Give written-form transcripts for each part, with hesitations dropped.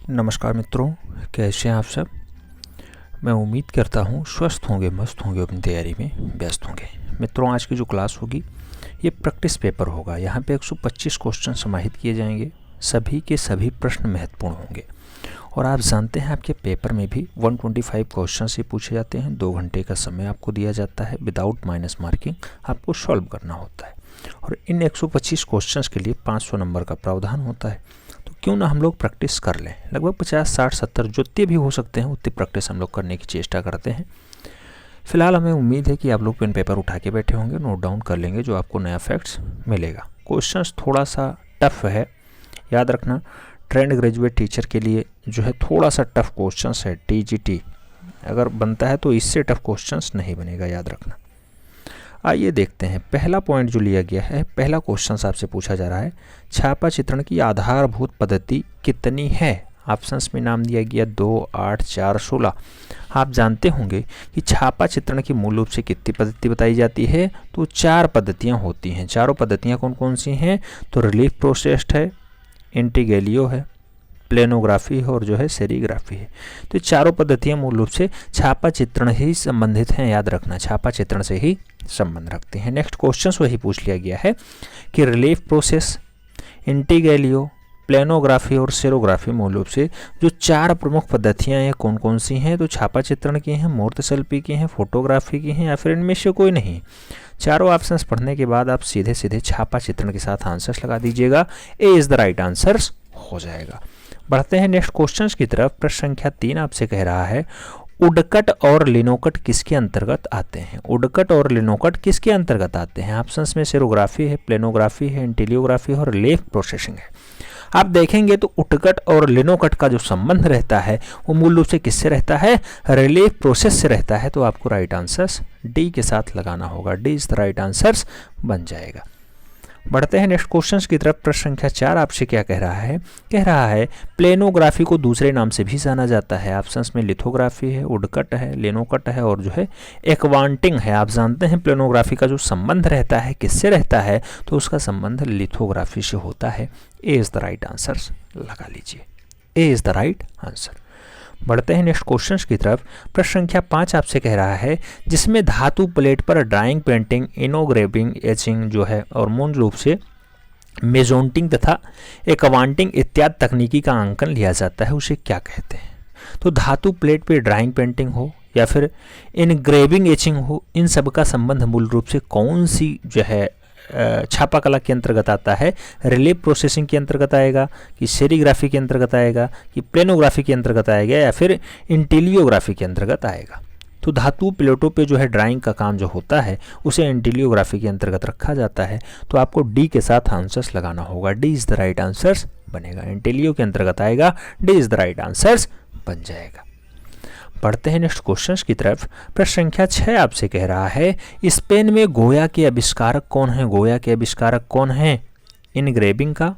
नमस्कार मित्रों, कैसे हैं आप सब। मैं उम्मीद करता हूँ स्वस्थ होंगे, मस्त होंगे, अपनी तैयारी में व्यस्त होंगे। मित्रों, आज की जो क्लास होगी ये प्रैक्टिस पेपर होगा। यहाँ पे 125 क्वेश्चन समाहित किए जाएंगे। सभी के सभी प्रश्न महत्वपूर्ण होंगे और आप जानते हैं आपके पेपर में भी 125 क्वेश्चन से पूछे जाते हैं। 2 घंटे का समय आपको दिया जाता है, विदाउट माइनस मार्किंग आपको सॉल्व करना होता है और इन 125 क्वेश्चंस के लिए 500 नंबर का प्रावधान होता है। तो क्यों ना हम लोग प्रैक्टिस कर लें। लगभग 50, 60, 70 जितने भी हो सकते हैं उतनी प्रैक्टिस हम लोग करने की चेष्टा करते हैं। फिलहाल हमें उम्मीद है कि आप लोग पेन पेपर उठा के बैठे होंगे, नोट डाउन कर लेंगे जो आपको नया फैक्ट्स मिलेगा। क्वेश्चंस थोड़ा सा टफ है, याद रखना। ट्रेंड ग्रेजुएट टीचर के लिए जो है थोड़ा सा टफ क्वेश्चंस है। TGT अगर बनता है तो इससे टफ क्वेश्चंस नहीं बनेगा, याद रखना। आइए देखते हैं पहला पॉइंट जो लिया गया है। पहला क्वेश्चन आपसे पूछा जा रहा है, छापा चित्रण की आधारभूत पद्धति कितनी है। ऑप्शंस में नाम दिया गया 2, 8, 4, 16। आप जानते होंगे कि छापा चित्रण की मूल रूप से कितनी पद्धति बताई जाती है, तो 4 पद्धतियां होती हैं। चारों पद्धतियां कौन कौन सी हैं, तो रिलीफ प्रोसेस्ड है, इंटीग्रेलियो है, प्लेनोग्राफी है और जो है सेरीग्राफी है। तो चारों पद्धतियां मूल रूप से छापा चित्रण ही संबंधित हैं, याद रखना, छापा चित्रण से ही संबंध रखते हैं। नेक्स्ट क्वेश्चन वही पूछ लिया गया है कि रिलीफ प्रोसेस, इंटीग्रेलियो, प्लेनोग्राफी और सेरोग्राफी मूल रूप से जो 4 प्रमुख पद्धतियां हैं कौन कौन सी हैं, तो छापा चित्रण की हैं, मूर्तशिल्पी की हैं, फोटोग्राफी की हैं या फिर इनमें से कोई नहीं। चारों ऑप्शंस पढ़ने के बाद आप सीधे सीधे छापा चित्रण के साथ आंसर्स लगा दीजिएगा। ए इज द राइट आंसर्स हो जाएगा। बढ़ते हैं नेक्स्ट क्वेश्चंस की तरफ। प्रश्न संख्या 3 आपसे कह रहा है, उडकट और लिनोकट किसके अंतर्गत आते हैं। उडकट और लिनोकट किसके अंतर्गत आते हैं। ऑप्शंस में सेरोग्राफी है, प्लेनोग्राफी है, इंटीलियोग्राफी और रिलीफ प्रोसेसिंग है। आप देखेंगे तो उडकट और लिनोकट का जो संबंध रहता है वो मूल रूप से किससे रहता है, रिलीफ प्रोसेस से रहता है। तो आपको राइट आंसर्स डी के साथ लगाना होगा। D is the right answers बन जाएगा। बढ़ते हैं नेक्स्ट क्वेश्चंस की तरफ। प्रश्न संख्या 4 आपसे क्या कह रहा है, कह रहा है प्लेनोग्राफी को दूसरे नाम से भी जाना जाता है। ऑप्शंस में लिथोग्राफी है, उडकट है, लेनोकट है और जो है एक्वांटिंग है। आप जानते हैं प्लेनोग्राफी का जो संबंध रहता है किससे रहता है, तो उसका संबंध लिथोग्राफी से होता है। A is the right answer लगा लीजिए। ए इज द राइट आंसर। बढ़ते हैं नेक्स्ट क्वेश्चंस की तरफ। प्रश्न संख्या 5 आपसे कह रहा है, जिसमें धातु प्लेट पर ड्राइंग, पेंटिंग, इनोग्रेविंग, एचिंग जो है और मूल रूप से मेजोंटिंग तथा एक्वांटिंग इत्यादि तकनीकी का अंकन लिया जाता है, उसे क्या कहते हैं। तो धातु प्लेट पे ड्राइंग, पेंटिंग हो या फिर इनग्रेविंग, एचिंग हो, इन सब का संबंध मूल रूप से कौन सी जो है छापा कला के अंतर्गत आता है। रिलीफ प्रोसेसिंग के अंतर्गत आएगा कि सेरीग्राफी के अंतर्गत आएगा कि प्लेनोग्राफी के अंतर्गत आएगा या फिर इंटीलियोग्राफी के अंतर्गत आएगा। तो धातु प्लेटों पे जो है ड्राइंग का काम जो होता है उसे इंटीलियोग्राफी के अंतर्गत रखा जाता है। तो आपको डी के साथ आंसर्स लगाना होगा। D is the right answers बनेगा। इंटीलियो के अंतर्गत आएगा, D is the right answers बन जाएगा। बढ़ते हैं नेक्स्ट क्वेश्चंस की तरफ। प्रश्न संख्या 6 आपसे कह रहा है, स्पेन में गोया के आविष्कारक कौन है। गोया के आविष्कारक कौन है, इनग्रेविंग का,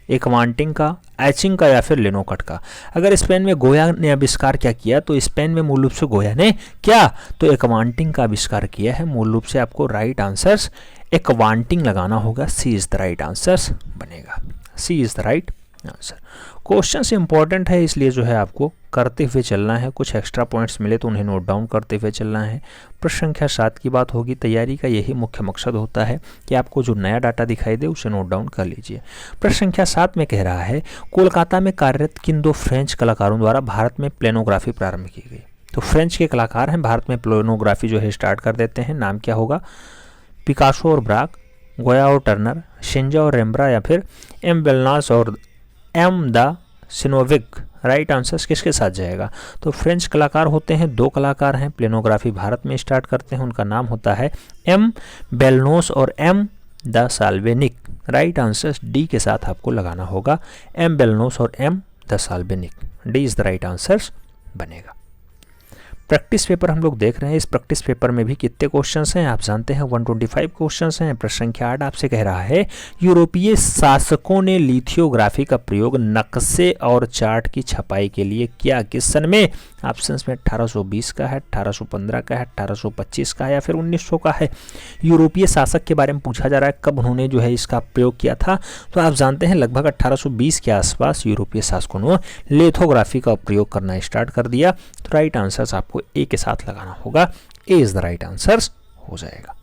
एक्वांटिंग का, एचिंग का या फिर लिनोकट का। अगर स्पेन में गोया ने आविष्कार क्या किया, तो स्पेन में मूल रूप से गोया ने क्या, तो एक्वांटिंग का आविष्कार किया है। मूल रूप से आपको राइट आंसर्स एक्वांटिंग लगाना होगा। C is the right answers बनेगा। C is the right answer. Question से इंपॉर्टेंट है इसलिए जो है आपको करते हुए चलना है। कुछ एक्स्ट्रा पॉइंट्स मिले तो उन्हें नोट डाउन करते हुए चलना है। प्रश्न संख्या 7 की बात होगी। तैयारी का यही मुख्य मकसद होता है कि आपको जो नया डाटा दिखाई दे उसे नोट डाउन कर लीजिए। प्रश्न संख्या 7 में कह रहा है, कोलकाता में कार्यरत किन 2 फ्रेंच कलाकारों द्वारा भारत में प्लेनोग्राफी प्रारंभ की गई। तो फ्रेंच के कलाकार हैं, भारत में प्लेनोग्राफी जो है स्टार्ट कर देते हैं। नाम क्या होगा, पिकासो और ब्राक, गोया और टर्नर, शिंजा और रेम्ब्रा या फिर एम बेलनास और एम द सिनोविक। राइट आंसर्स किसके साथ जाएगा, तो फ्रेंच कलाकार होते हैं, 2 कलाकार हैं प्लेनोग्राफी भारत में स्टार्ट करते हैं। उनका नाम होता है एम बेलनोस और M de Solvyns. Right answers D के साथ आपको लगाना होगा, एम बेलनोस और M de Solvyns. D is the right answers बनेगा। प्रैक्टिस पेपर हम लोग देख रहे हैं। इस प्रैक्टिस पेपर में भी कितने क्वेश्चंस हैं आप जानते हैं, 125 क्वेश्चंस हैं। प्रश्न संख्या 8 आपसे कह रहा है यूरोपीय शासकों ने लिथोग्राफी का प्रयोग नक्शे और चार्ट की छपाई के लिए किया, किस सन में? ऑप्शंस में 1820 का है, 1815 का है, 1825 का है या फिर 1900 का है। यूरोपीय शासक के बारे में पूछा जा रहा है कब उन्होंने जो है इसका प्रयोग किया था, तो आप जानते हैं लगभग 1820 के आसपास यूरोपीय शासकों ने लिथोग्राफी का प्रयोग करना स्टार्ट कर दिया। तो राइट आंसर आपको ए के साथ लगाना होगा, ए इज द राइट आंसर हो जाएगा।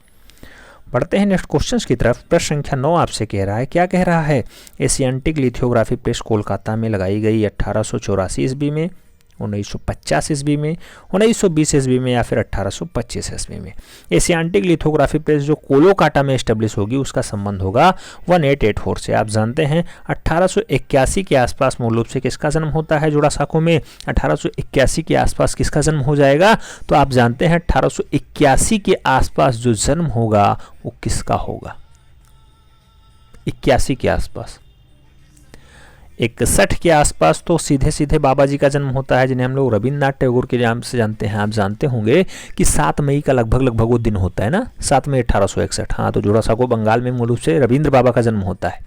बढ़ते हैं नेक्स्ट क्वेश्चन की तरफ। प्रश्न संख्या 9 आपसे कह रहा है, क्या कह रहा है? एशियाटिक लिथोग्राफी प्रेस कोलकाता में लगाई गई 1884 ईस्वी में, 1950 ईस्वी में, 1920 ईस्वी में या फिर 1825 ईस्वी में। एशियाटिक लिथोग्राफी प्रेस जो कोलकाता में एस्टेब्लिश होगी उसका संबंध होगा 1884 से। आप जानते हैं 1881 के आसपास मूल रूप से किसका जन्म होता है जोड़ासांको में? 1881 के आसपास किसका जन्म हो जाएगा? तो आप जानते हैं 1881 के आसपास जो जन्म होगा वो किसका होगा? 81 के आसपास, 61 के आसपास तो सीधे सीधे बाबा जी का जन्म होता है, जिन्हें हम लोग रविन्द्रनाथ टैगोर के नाम से जानते हैं। आप जानते होंगे कि 7 मई का लगभग वो दिन होता है ना, 7 मई 1861। हाँ, तो जोड़ासांको बंगाल में मूल रूप से रविंद्र बाबा का जन्म होता है।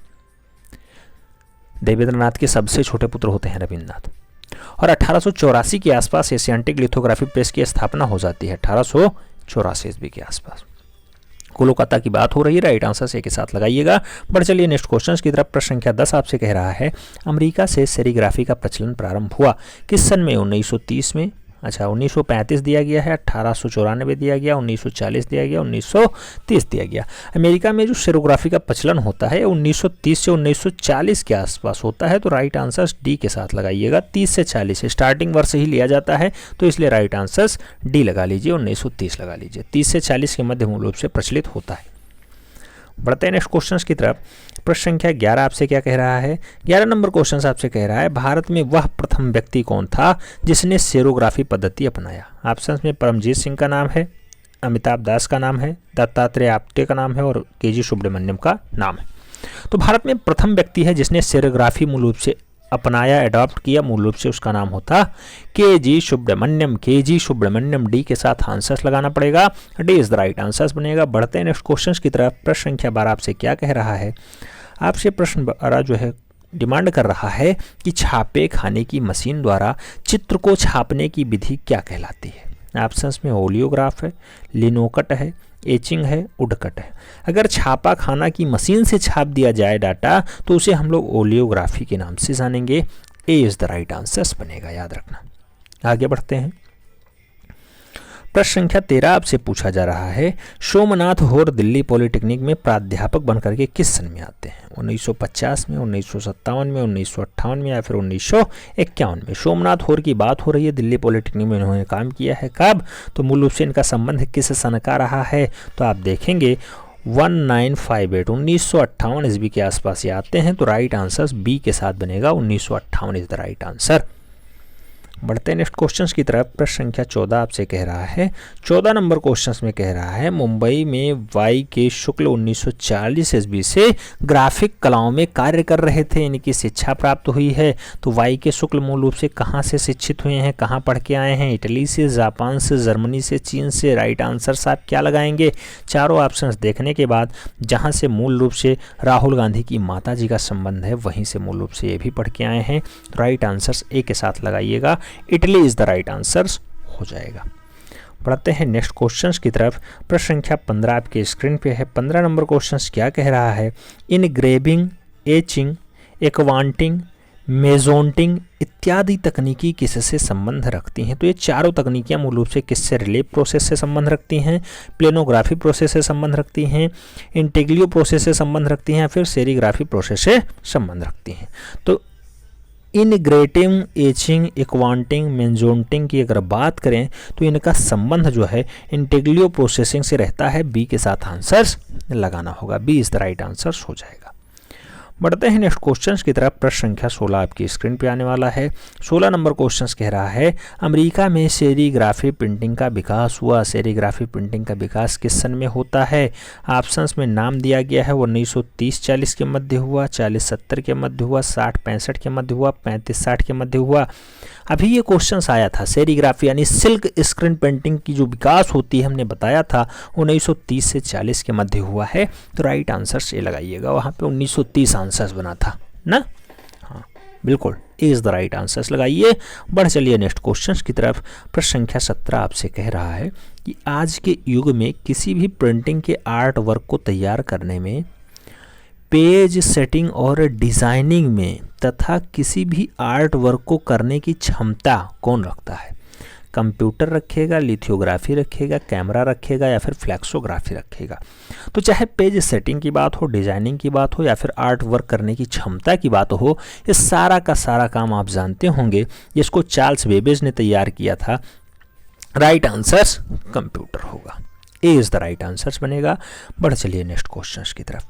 देवेंद्रनाथ के सबसे छोटे पुत्र होते हैं रविन्द्रनाथ। और 1884 के आसपास एशियाटिक लिथोग्राफी प्रेस की स्थापना हो जाती है, 1884 ईस्वी के आसपास। कोलकाता की बात हो रही है, राइट आंसर से के साथ लगाइएगा। बढ़ चलिए नेक्स्ट क्वेश्चन की तरफ। प्रश्न संख्या 10 आपसे कह रहा है अमेरिका से सेरीग्राफी का प्रचलन प्रारंभ हुआ किस सन में? 1930 में, अच्छा 1935 दिया गया है, 1894 दिया गया, 1940 दिया गया, 1930 दिया गया। अमेरिका में जो सेरोग्राफी का प्रचलन होता है 1930 से 1940 के आसपास होता है, तो राइट आंसर डी के साथ लगाइएगा। 30 से 40 स्टार्टिंग वर्ष ही लिया जाता है, तो इसलिए राइट आंसर डी लगा लीजिए, 1930 लगा लीजिए। 30 से 40 के मध्य मूल रूप से प्रचलित होता है। बढ़ते हैं नेक्स्ट क्वेश्चन की तरफ। प्रश्न संख्या 11 आपसे क्या कह रहा है? 11 नंबर क्वेश्चन आपसे कह रहा है भारत में वह प्रथम व्यक्ति कौन था जिसने सेरोग्राफी पद्धति अपनाया? ऑप्शंस में परमजीत सिंह का नाम है, अमिताभ दास का नाम है, दत्तात्रेय आप्टे का नाम है और केजी सुब्रमण्यम का नाम है। तो भारत में प्रथम व्यक्ति है जिसने सेरोग्राफी मूल रूप से अपनाया, एडॉप्ट किया, मूल रूप से उसका नाम होता K G Subramaniam. K G Subramaniam, D के साथ आंसर लगाना पड़ेगा, D is the right answer बनेगा। बढ़ते हैं नेक्स्ट क्वेश्चन की तरफ। प्रश्न संख्या 12 आपसे क्या कह रहा है? आपसे प्रश्न 12 जो है डिमांड कर रहा है कि छापे खाने की मशीन द्वारा चित्र को छापने की विधि क्या कहलाती है? ऑप्शंस में ओलियोग्राफ है, लिनोकट है, एचिंग है, उडकट है। अगर छापा खाना की मशीन से छाप दिया जाए डाटा तो उसे हम लोग ओलियोग्राफी के नाम से जानेंगे। ए इज द राइट आंसर बनेगा, याद रखना। आगे बढ़ते हैं। प्रश्न संख्या 13 आपसे पूछा जा रहा है सोमनाथ होर दिल्ली पॉलिटेक्निक में प्राध्यापक बनकर के किस सन में आते हैं? 1950 में, 1957 में, 1958 में या फिर 1951 में। सोमनाथ होर की बात हो रही है, दिल्ली पॉलिटेक्निक में इन्होंने काम किया है। कब? तो मूल रूप से इनका संबंध किस सन का रहा है? तो आप देखेंगे 1958, 1958 ईस्वी के आसपास ये आते हैं, तो राइट आंसर बी के साथ बनेगा, 1958 इज द राइट आंसर। बढ़ते हैं नेक्स्ट क्वेश्चंस की तरफ। प्रश्न संख्या 14 आपसे कह रहा है 14 नंबर क्वेश्चंस में कह रहा है मुंबई में वाई के शुक्ल 1940 ईस्वी से ग्राफिक कलाओं में कार्य कर रहे थे, इनकी शिक्षा प्राप्त हुई है। तो वाई के शुक्ल मूल रूप से कहाँ से शिक्षित हुए हैं, कहाँ पढ़ के आए हैं? इटली से, जापान से, जर्मनी से, चीन से। राइट आंसर आप क्या लगाएंगे? चारों ऑप्शंस देखने के बाद जहाँ से मूल रूप से राहुल गांधी की माता जी का संबंध है वहीं से मूल रूप से ये भी पढ़ के आए हैं। तो राइट आंसर ए के साथ लगाइएगा, Italy is the right answer हो जाएगा। बढ़ते हैं नेक्स्ट क्वेश्चंस की तरफ। प्रश्न संख्या 15 आपके स्क्रीन पे है। 15 नंबर क्वेश्चंस क्या कह रहा है? इनग्रेविंग, एचिंग, एक्वांटिंग, मेजोंटिंग इत्यादि तकनीकी किससे संबंध रखती हैं? तो ये चारों तकनीकियां मूल रूप से किससे? रिलीफ प्रोसेस से संबंध रखती हैं, प्लेनोग्राफी प्रोसेस से संबंध रखती हैं, इंटेग्लियो प्रोसेस से संबंध रखती हैं या फिर सेरीग्राफी प्रोसेस से संबंध रखती हैं। तो इनग्रेटिंग, एचिंग, एक्वांटिंग, मेजोंटिंग की अगर बात करें तो इनका संबंध जो है इंटेग्लियो प्रोसेसिंग से रहता है। बी के साथ आंसर लगाना होगा, B is the right answer हो जाएगा। बढ़ते हैं नेक्स्ट क्वेश्चन की तरफ। प्रश्न संख्या 16 आपकी स्क्रीन पे आने वाला है। 16 नंबर क्वेश्चन कह रहा है, अमेरिका में सेरीग्राफी प्रिंटिंग का विकास हुआ। सेरीग्राफी प्रिंटिंग का विकास किस सन में होता है? ऑप्शंस में नाम दिया गया है। 1930-40 के मध्य हुआ, 40-70 के मध्य हुआ, 60-65 के मध्य हुआ, 35-60 के मध्य हुआ। अभी ये क्वेश्चन आया था, सेरीग्राफी यानी सिल्क स्क्रीन पेंटिंग की जो विकास होती है हमने बताया था 1930 से 40 के मध्य हुआ है। तो राइट आंसर से लगाइएगा, वहाँ पे 1930 आंसर्स बना था ना। हाँ बिल्कुल, इज द राइट आंसर्स लगाइए। बढ़ चलिए नेक्स्ट क्वेश्चन की तरफ। प्रश्न संख्या 17 आपसे कह रहा है कि आज के युग में किसी भी प्रिंटिंग के आर्ट वर्क को तैयार करने में, पेज सेटिंग और डिज़ाइनिंग में तथा किसी भी आर्ट वर्क को करने की क्षमता कौन रखता है? कंप्यूटर रखेगा, लिथोग्राफी रखेगा, कैमरा रखेगा या फिर फ्लैक्सोग्राफी रखेगा? तो चाहे पेज सेटिंग की बात हो, डिज़ाइनिंग की बात हो या फिर आर्ट वर्क करने की क्षमता की बात हो, ये सारा का सारा काम आप जानते होंगे जिसको चार्ल्स बेबेज ने तैयार किया था। राइट आंसर्स कंप्यूटर होगा, A is the right answers बनेगा। बढ़ चलिए नेक्स्ट क्वेश्चन की तरफ।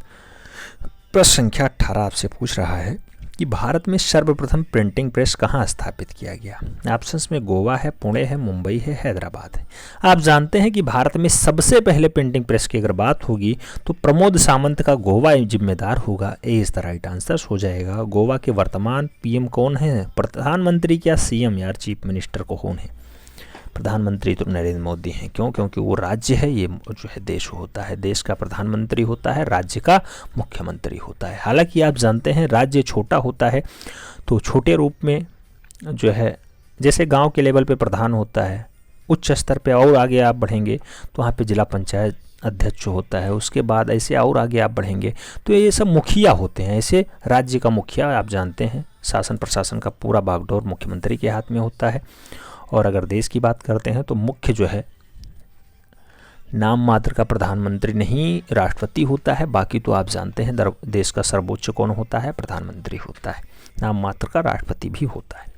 प्रश्न संख्या 18 आपसे पूछ रहा है कि भारत में सर्वप्रथम प्रिंटिंग प्रेस कहाँ स्थापित किया गया? ऑप्शंस में गोवा है, पुणे है, मुंबई है, हैदराबाद है। आप जानते हैं कि भारत में सबसे पहले प्रिंटिंग प्रेस की अगर बात होगी तो प्रमोद सावंत का गोवा जिम्मेदार होगा। ए इज द राइट आंसर हो जाएगा। गोवा के वर्तमान पीएम कौन है? प्रधानमंत्री क्या सीएम यार, चीफ मिनिस्टर कौन है? प्रधानमंत्री तो नरेंद्र मोदी हैं। क्यों? क्योंकि वो राज्य है, ये जो है देश होता है। देश का प्रधानमंत्री होता है, राज्य का मुख्यमंत्री होता है। हालांकि आप जानते हैं राज्य छोटा होता है तो छोटे रूप में जो है, जैसे गांव के लेवल पे प्रधान होता है, उच्च स्तर पे और आगे आप बढ़ेंगे तो वहाँ पे जिला पंचायत अध्यक्ष होता है, उसके बाद ऐसे और आगे आप बढ़ेंगे तो ये सब मुखिया होते हैं। ऐसे राज्य का मुखिया आप जानते हैं, शासन प्रशासन का पूरा बागडोर मुख्यमंत्री के हाथ में होता है। और अगर देश की बात करते हैं तो मुख्य जो है नाम मात्र का प्रधानमंत्री नहीं, राष्ट्रपति होता है। बाकी तो आप जानते हैं देश का सर्वोच्च कौन होता है? प्रधानमंत्री होता है। नाम मात्र का राष्ट्रपति भी होता है।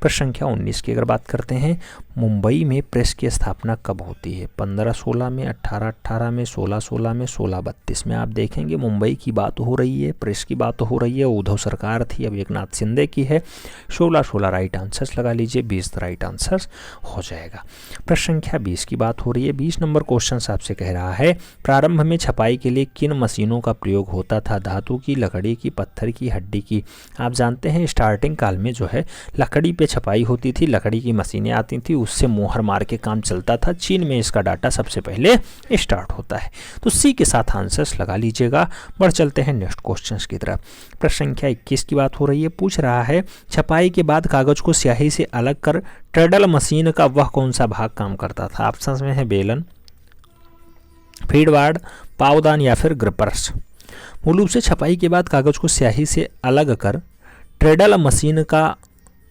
प्रश्न संख्या 19 की अगर बात करते हैं, मुंबई में प्रेस की स्थापना कब होती है? 1516 में, 1818 में, 1616 में, 1632 में। आप देखेंगे मुंबई की बात हो रही है, प्रेस की बात हो रही है। उद्धव सरकार थी, अब एकनाथ शिंदे की है। 1616 राइट आंसर्स लगा लीजिए, 20 राइट आंसर्स हो जाएगा। प्रश्न संख्या 20 की बात हो रही है। 20 नंबर क्वेश्चन आपसे कह रहा है, प्रारंभ में छपाई के लिए किन मशीनों का प्रयोग होता था? धातु की, लकड़ी की, पत्थर की, हड्डी की? आप जानते हैं स्टार्टिंग काल में जो है लकड़ी पे छपाई होती थी, लकड़ी की मशीनें आती थी, उससे मोहर मार के काम चलता था। चीन में इसका डाटा सबसे पहले स्टार्ट होता है। तो सी के साथ आंसर्स लगा लीजिएगा। बढ़ चलते हैं नेक्स्ट क्वेश्चंस की तरफ। प्रश्न संख्या 21 की बात हो रही है। पूछ रहा है, छपाई के बाद कागज को स्याही से अलग कर ट्रेडल मशीन का वह कौन सा भाग काम करता था? ऑप्शंस में है बेलन, फीडवार्ड, पावदान या फिर ग्रिपर्स। मूल रूप से छपाई के बाद कागज को स्याही से अलग कर ट्रेडल मशीन का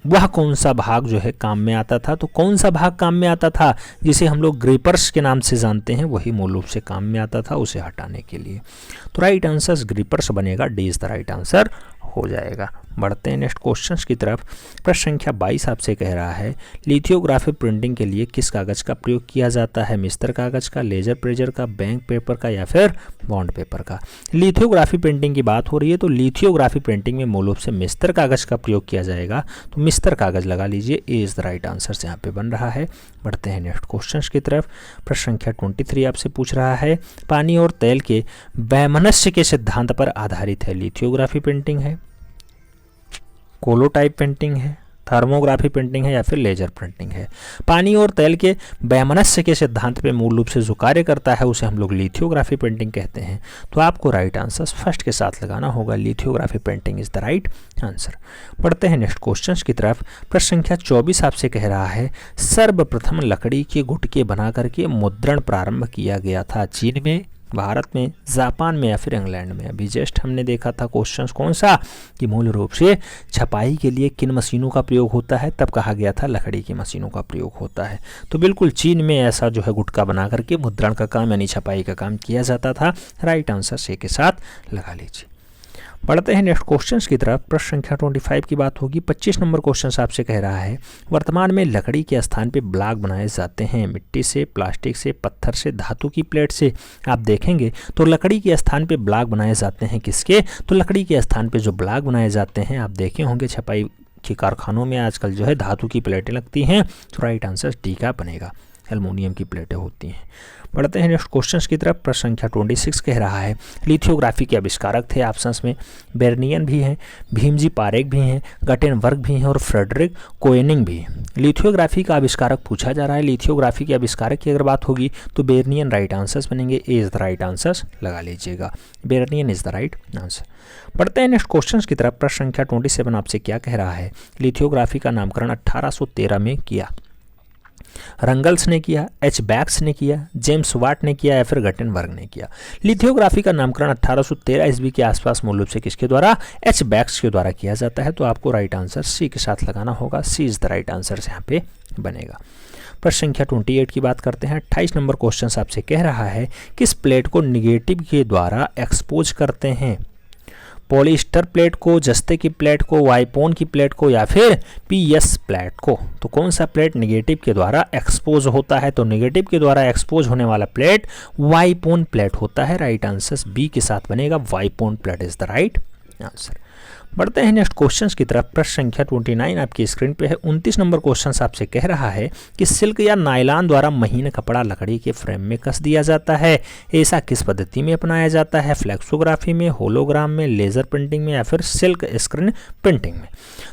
वह कौन सा भाग जो है काम में आता था? तो कौन सा भाग काम में आता था जिसे हम लोग ग्रिपर्स के नाम से जानते हैं, वही मूल रूप से काम में आता था उसे हटाने के लिए। तो राइट आंसर ग्रिपर्स बनेगा, D is the right answer हो जाएगा। बढ़ते हैं नेक्स्ट क्वेश्चंस की तरफ। प्रश्न संख्या 22 आपसे कह रहा है, लिथोग्राफी प्रिंटिंग के लिए किस कागज का प्रयोग किया जाता है? मिस्टर कागज का, लेजर प्रेजर का, बैंक पेपर का या फिर बॉन्ड पेपर का? लिथोग्राफी प्रिंटिंग की बात हो रही है तो लिथोग्राफी प्रिंटिंग में मूल रूप से मिस्टर कागज का प्रयोग किया जाएगा। तो मिस्टर कागज लगा लीजिए, ए इज द राइट आंसर यहाँ पे बन रहा है। बढ़ते हैं नेक्स्ट क्वेश्चन की तरफ। प्रश्न संख्या 23 आपसे पूछ रहा है, पानी और तेल के वैमनस्य के सिद्धांत पर आधारित है। लिथोग्राफी प्रिंटिंग है, कोलोटाइप पेंटिंग है, थर्मोग्राफी प्रिंटिंग है या फिर लेजर प्रिंटिंग है? पानी और तेल के वैमनस्य के सिद्धांत पे मूल रूप से जो कार्य करता है उसे हम लोग लिथोग्राफी प्रिंटिंग कहते हैं। तो आपको राइट आंसर फर्स्ट के साथ लगाना होगा, lithography printing is the right answer. बढ़ते हैं नेक्स्ट क्वेश्चन की तरफ। प्रश्न संख्या 24 आपसे कह रहा है, सर्वप्रथम लकड़ी के गुटके बना करके मुद्रण प्रारंभ किया गया था चीन में, भारत में, जापान में या फिर इंग्लैंड में? अभी जस्ट हमने देखा था क्वेश्चन कौन सा कि मूल रूप से छपाई के लिए किन मशीनों का प्रयोग होता है, तब कहा गया था लकड़ी की मशीनों का प्रयोग होता है। तो बिल्कुल चीन में ऐसा जो है गुटका बना करके मुद्रण का काम यानी छपाई का काम किया जाता था। राइट आंसर से के साथ लगा लीजिए। बढ़ते हैं नेक्स्ट क्वेश्चंस की तरफ। प्रश्न संख्या 25 की बात होगी। 25 नंबर क्वेश्चन आपसे कह रहा है वर्तमान में लकड़ी के स्थान पे ब्लॉक बनाए जाते हैं मिट्टी से, प्लास्टिक से, पत्थर से, धातु की प्लेट से। आप देखेंगे तो लकड़ी के स्थान पे ब्लॉक बनाए जाते हैं किसके, तो लकड़ी के स्थान पे जो ब्लॉक बनाए जाते हैं आप देखे होंगे छपाई के कारखानों में आजकल जो है धातु की प्लेटें लगती हैं, तो राइट आंसर डी का बनेगा, एल्युमिनियम की प्लेटें होती हैं। बढ़ते हैं नेक्स्ट क्वेश्चंस की तरफ। प्रश्न संख्या 26 कह रहा है लिथियोग्राफी के आविष्कारक थे ऑप्शंस में बेर्नियन भी हैं, भीमजी पारेख भी हैं, गटेनबर्ग भी हैं और फ्रेडरिक कोएनिग भी हैं। लिथियोग्राफी का आविष्कारक पूछा जा रहा है। लिथियोग्राफी के आविष्कारक की अगर बात होगी तो बेर्नियन राइट आंसर्स बनेंगे, ए इज द राइट आंसर्स लगा लीजिएगा, बेर्नियन इज द राइट आंसर। बढ़ते हैं नेक्स्ट क्वेश्चंस की तरफ। प्रश्न संख्या 27 आपसे क्या कह रहा है लिथियोग्राफी का नामकरण 1813 में किया। रंगल्स ने किया, एच बैक्स ने किया, जेम्स वाट ने किया या फिर गटेनबर्ग ने किया। लिथियोग्राफी का नामकरण 1813 ईस्वी के आसपास मूल रूप से किसके द्वारा, एच बैक्स के द्वारा किया जाता है, तो आपको राइट आंसर सी के साथ लगाना होगा, C is the right answer यहाँ पे बनेगा। प्रश्न संख्या 28 की बात करते हैं। 28 नंबर क्वेश्चन आपसे कह रहा है किस प्लेट को निगेटिव के द्वारा एक्सपोज करते हैं, पॉलिस्टर प्लेट को, जस्ते की प्लेट को, वाइपोन की प्लेट को या फिर पीएस प्लेट को। तो कौन सा प्लेट नेगेटिव के द्वारा एक्सपोज होता है, तो नेगेटिव के द्वारा एक्सपोज होने वाला प्लेट वाइपोन प्लेट होता है, राइट आंसर बी के साथ बनेगा, वाइपोन plate is the right answer. बढ़ते हैं नेक्स्ट क्वेश्चंस की तरफ। प्रश्न संख्या 29 आपकी स्क्रीन पे है। 29 नंबर क्वेश्चन आपसे कह रहा है कि सिल्क या नायलॉन द्वारा महीन कपड़ा लकड़ी के फ्रेम में कस दिया जाता है, ऐसा किस पद्धति में अपनाया जाता है, फ्लेक्सोग्राफी में, होलोग्राम में, लेजर प्रिंटिंग में या फिर सिल्क स्क्रीन प्रिंटिंग में।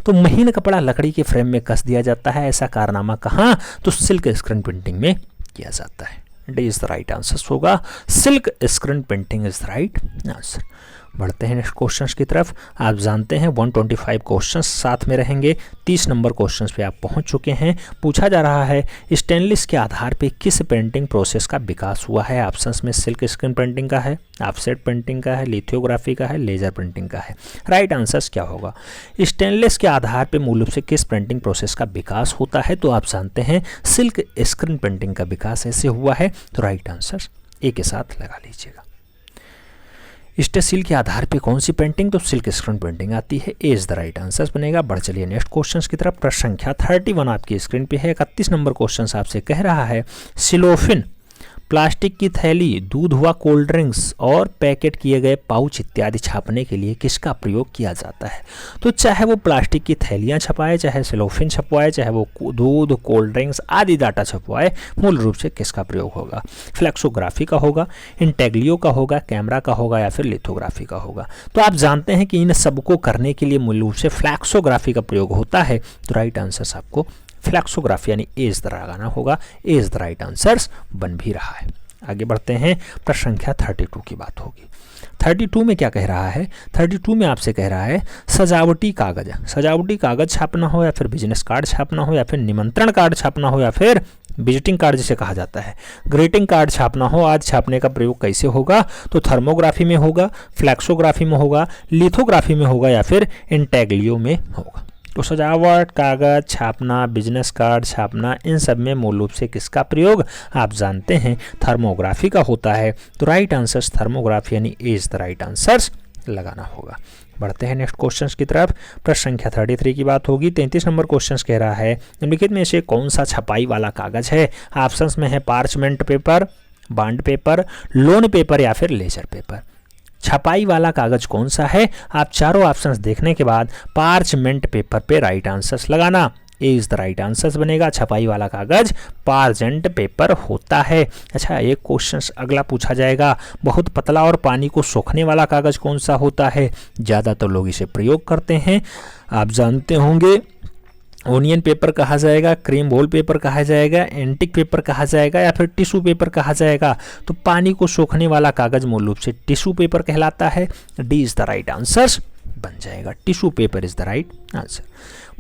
तो महीन कपड़ा लकड़ी के फ्रेम में कस दिया जाता है, ऐसा कारनामा कहाँ, तो सिल्क स्क्रीन प्रिंटिंग में किया जाता है, D is the right answer होगा, silk screen printing is the right answer. बढ़ते हैं नेक्स्ट क्वेश्चंस की तरफ। आप जानते हैं 125 क्वेश्चंस साथ में रहेंगे। 30 नंबर क्वेश्चंस पे आप पहुंच चुके हैं। पूछा जा रहा है स्टेनलेस के आधार पे किस प्रिंटिंग प्रोसेस का विकास हुआ है। ऑप्शंस में सिल्क स्क्रीन प्रिंटिंग का है, ऑफसेट प्रिंटिंग का है, लिथियोग्राफी का है, लेजर प्रिंटिंग का है। राइट आंसर्स क्या होगा, स्टेनलेस के आधार पे मूल रूप से किस प्रिंटिंग प्रोसेस का विकास होता है, तो आप जानते हैं सिल्क स्क्रीन प्रिंटिंग का विकास ऐसे हुआ है, तो राइट आंसर ए के साथ लगा लीजिएगा। स्टेनलेस के आधार पे कौन सी प्रिंटिंग, तो सिल्क स्क्रीन प्रिंटिंग आती है, A is the right answer बनेगा। बढ़ चलिए नेक्स्ट क्वेश्चंस की तरफ। प्रश्न संख्या 31 आपकी स्क्रीन पे है। 31 नंबर क्वेश्चन आपसे कह रहा है सिलोफिन प्लास्टिक की थैली, दूध हुआ, कोल्ड ड्रिंक्स और पैकेट किए गए पाउच इत्यादि छापने के लिए किसका प्रयोग किया जाता है। तो चाहे वो प्लास्टिक की थैलियां छपाए, चाहे सेलोफिन छपवाए, चाहे वो दूध, कोल्ड ड्रिंक्स आदि डाटा छपवाए, मूल रूप से किसका प्रयोग होगा, फ्लेक्सोग्राफी का होगा, इंटेग्लियो का होगा, कैमरा का होगा या फिर लिथोग्राफी का होगा। तो आप जानते हैं कि इन सबको करने के लिए मूल रूप से फ्लेक्सोग्राफी का प्रयोग होता है, तो राइट आंसर आपको फ्लेक्सोग्राफी यानी ए इज द लगाना होगा, ए इज द राइट आंसर बन भी रहा है। आगे बढ़ते हैं। प्रश्न संख्या 32 की बात होगी। 32 में क्या कह रहा है, 32 में आपसे कह रहा है सजावटी कागज छापना हो या फिर बिजनेस कार्ड छापना हो या फिर निमंत्रण कार्ड छापना हो या फिर विजिटिंग कार्ड जिसे कहा जाता है, ग्रीटिंग कार्ड छापना हो, आज छापने का प्रयोग कैसे होगा, तो थर्मोग्राफी में होगा, फ्लैक्सोग्राफी में होगा, लिथोग्राफी में होगा या फिर इंटेग्लियो में होगा। तो सजावट, कागज छापना, बिजनेस कार्ड छापना, इन सब में मूल रूप से किसका प्रयोग आप जानते हैं थर्मोग्राफी का होता है, तो राइट आंसर थर्मोग्राफी यानी ए इज द राइट आंसर लगाना होगा। बढ़ते हैं नेक्स्ट क्वेश्चंस की तरफ। प्रश्न संख्या 33 की बात होगी। 33 नंबर क्वेश्चंस कह रहा है निम्नलिखित में से कौन सा छपाई वाला कागज है। ऑप्शंस में है parchment paper, bond paper, loan paper या फिर लेजर पेपर। छपाई वाला कागज कौन सा है, आप चारों ऑप्शंस देखने के बाद पार्चमेंट पेपर पे राइट आंसर्स लगाना, ए इज द राइट आंसर्स बनेगा। छपाई वाला कागज पार्चमेंट पेपर होता है। अच्छा, एक क्वेश्चन अगला पूछा जाएगा, बहुत पतला और पानी को सोखने वाला कागज कौन सा होता है। ज़्यादातर लोग इसे प्रयोग करते हैं, आप जानते होंगे ओनियन पेपर कहा जाएगा, क्रीम वॉल पेपर कहा जाएगा, एंटिक पेपर कहा जाएगा या फिर टिश्यू पेपर कहा जाएगा। तो पानी को सोखने वाला कागज मूल रूप से टिश्यू पेपर कहलाता है, D is the right answer बन जाएगा, tissue paper is the right answer.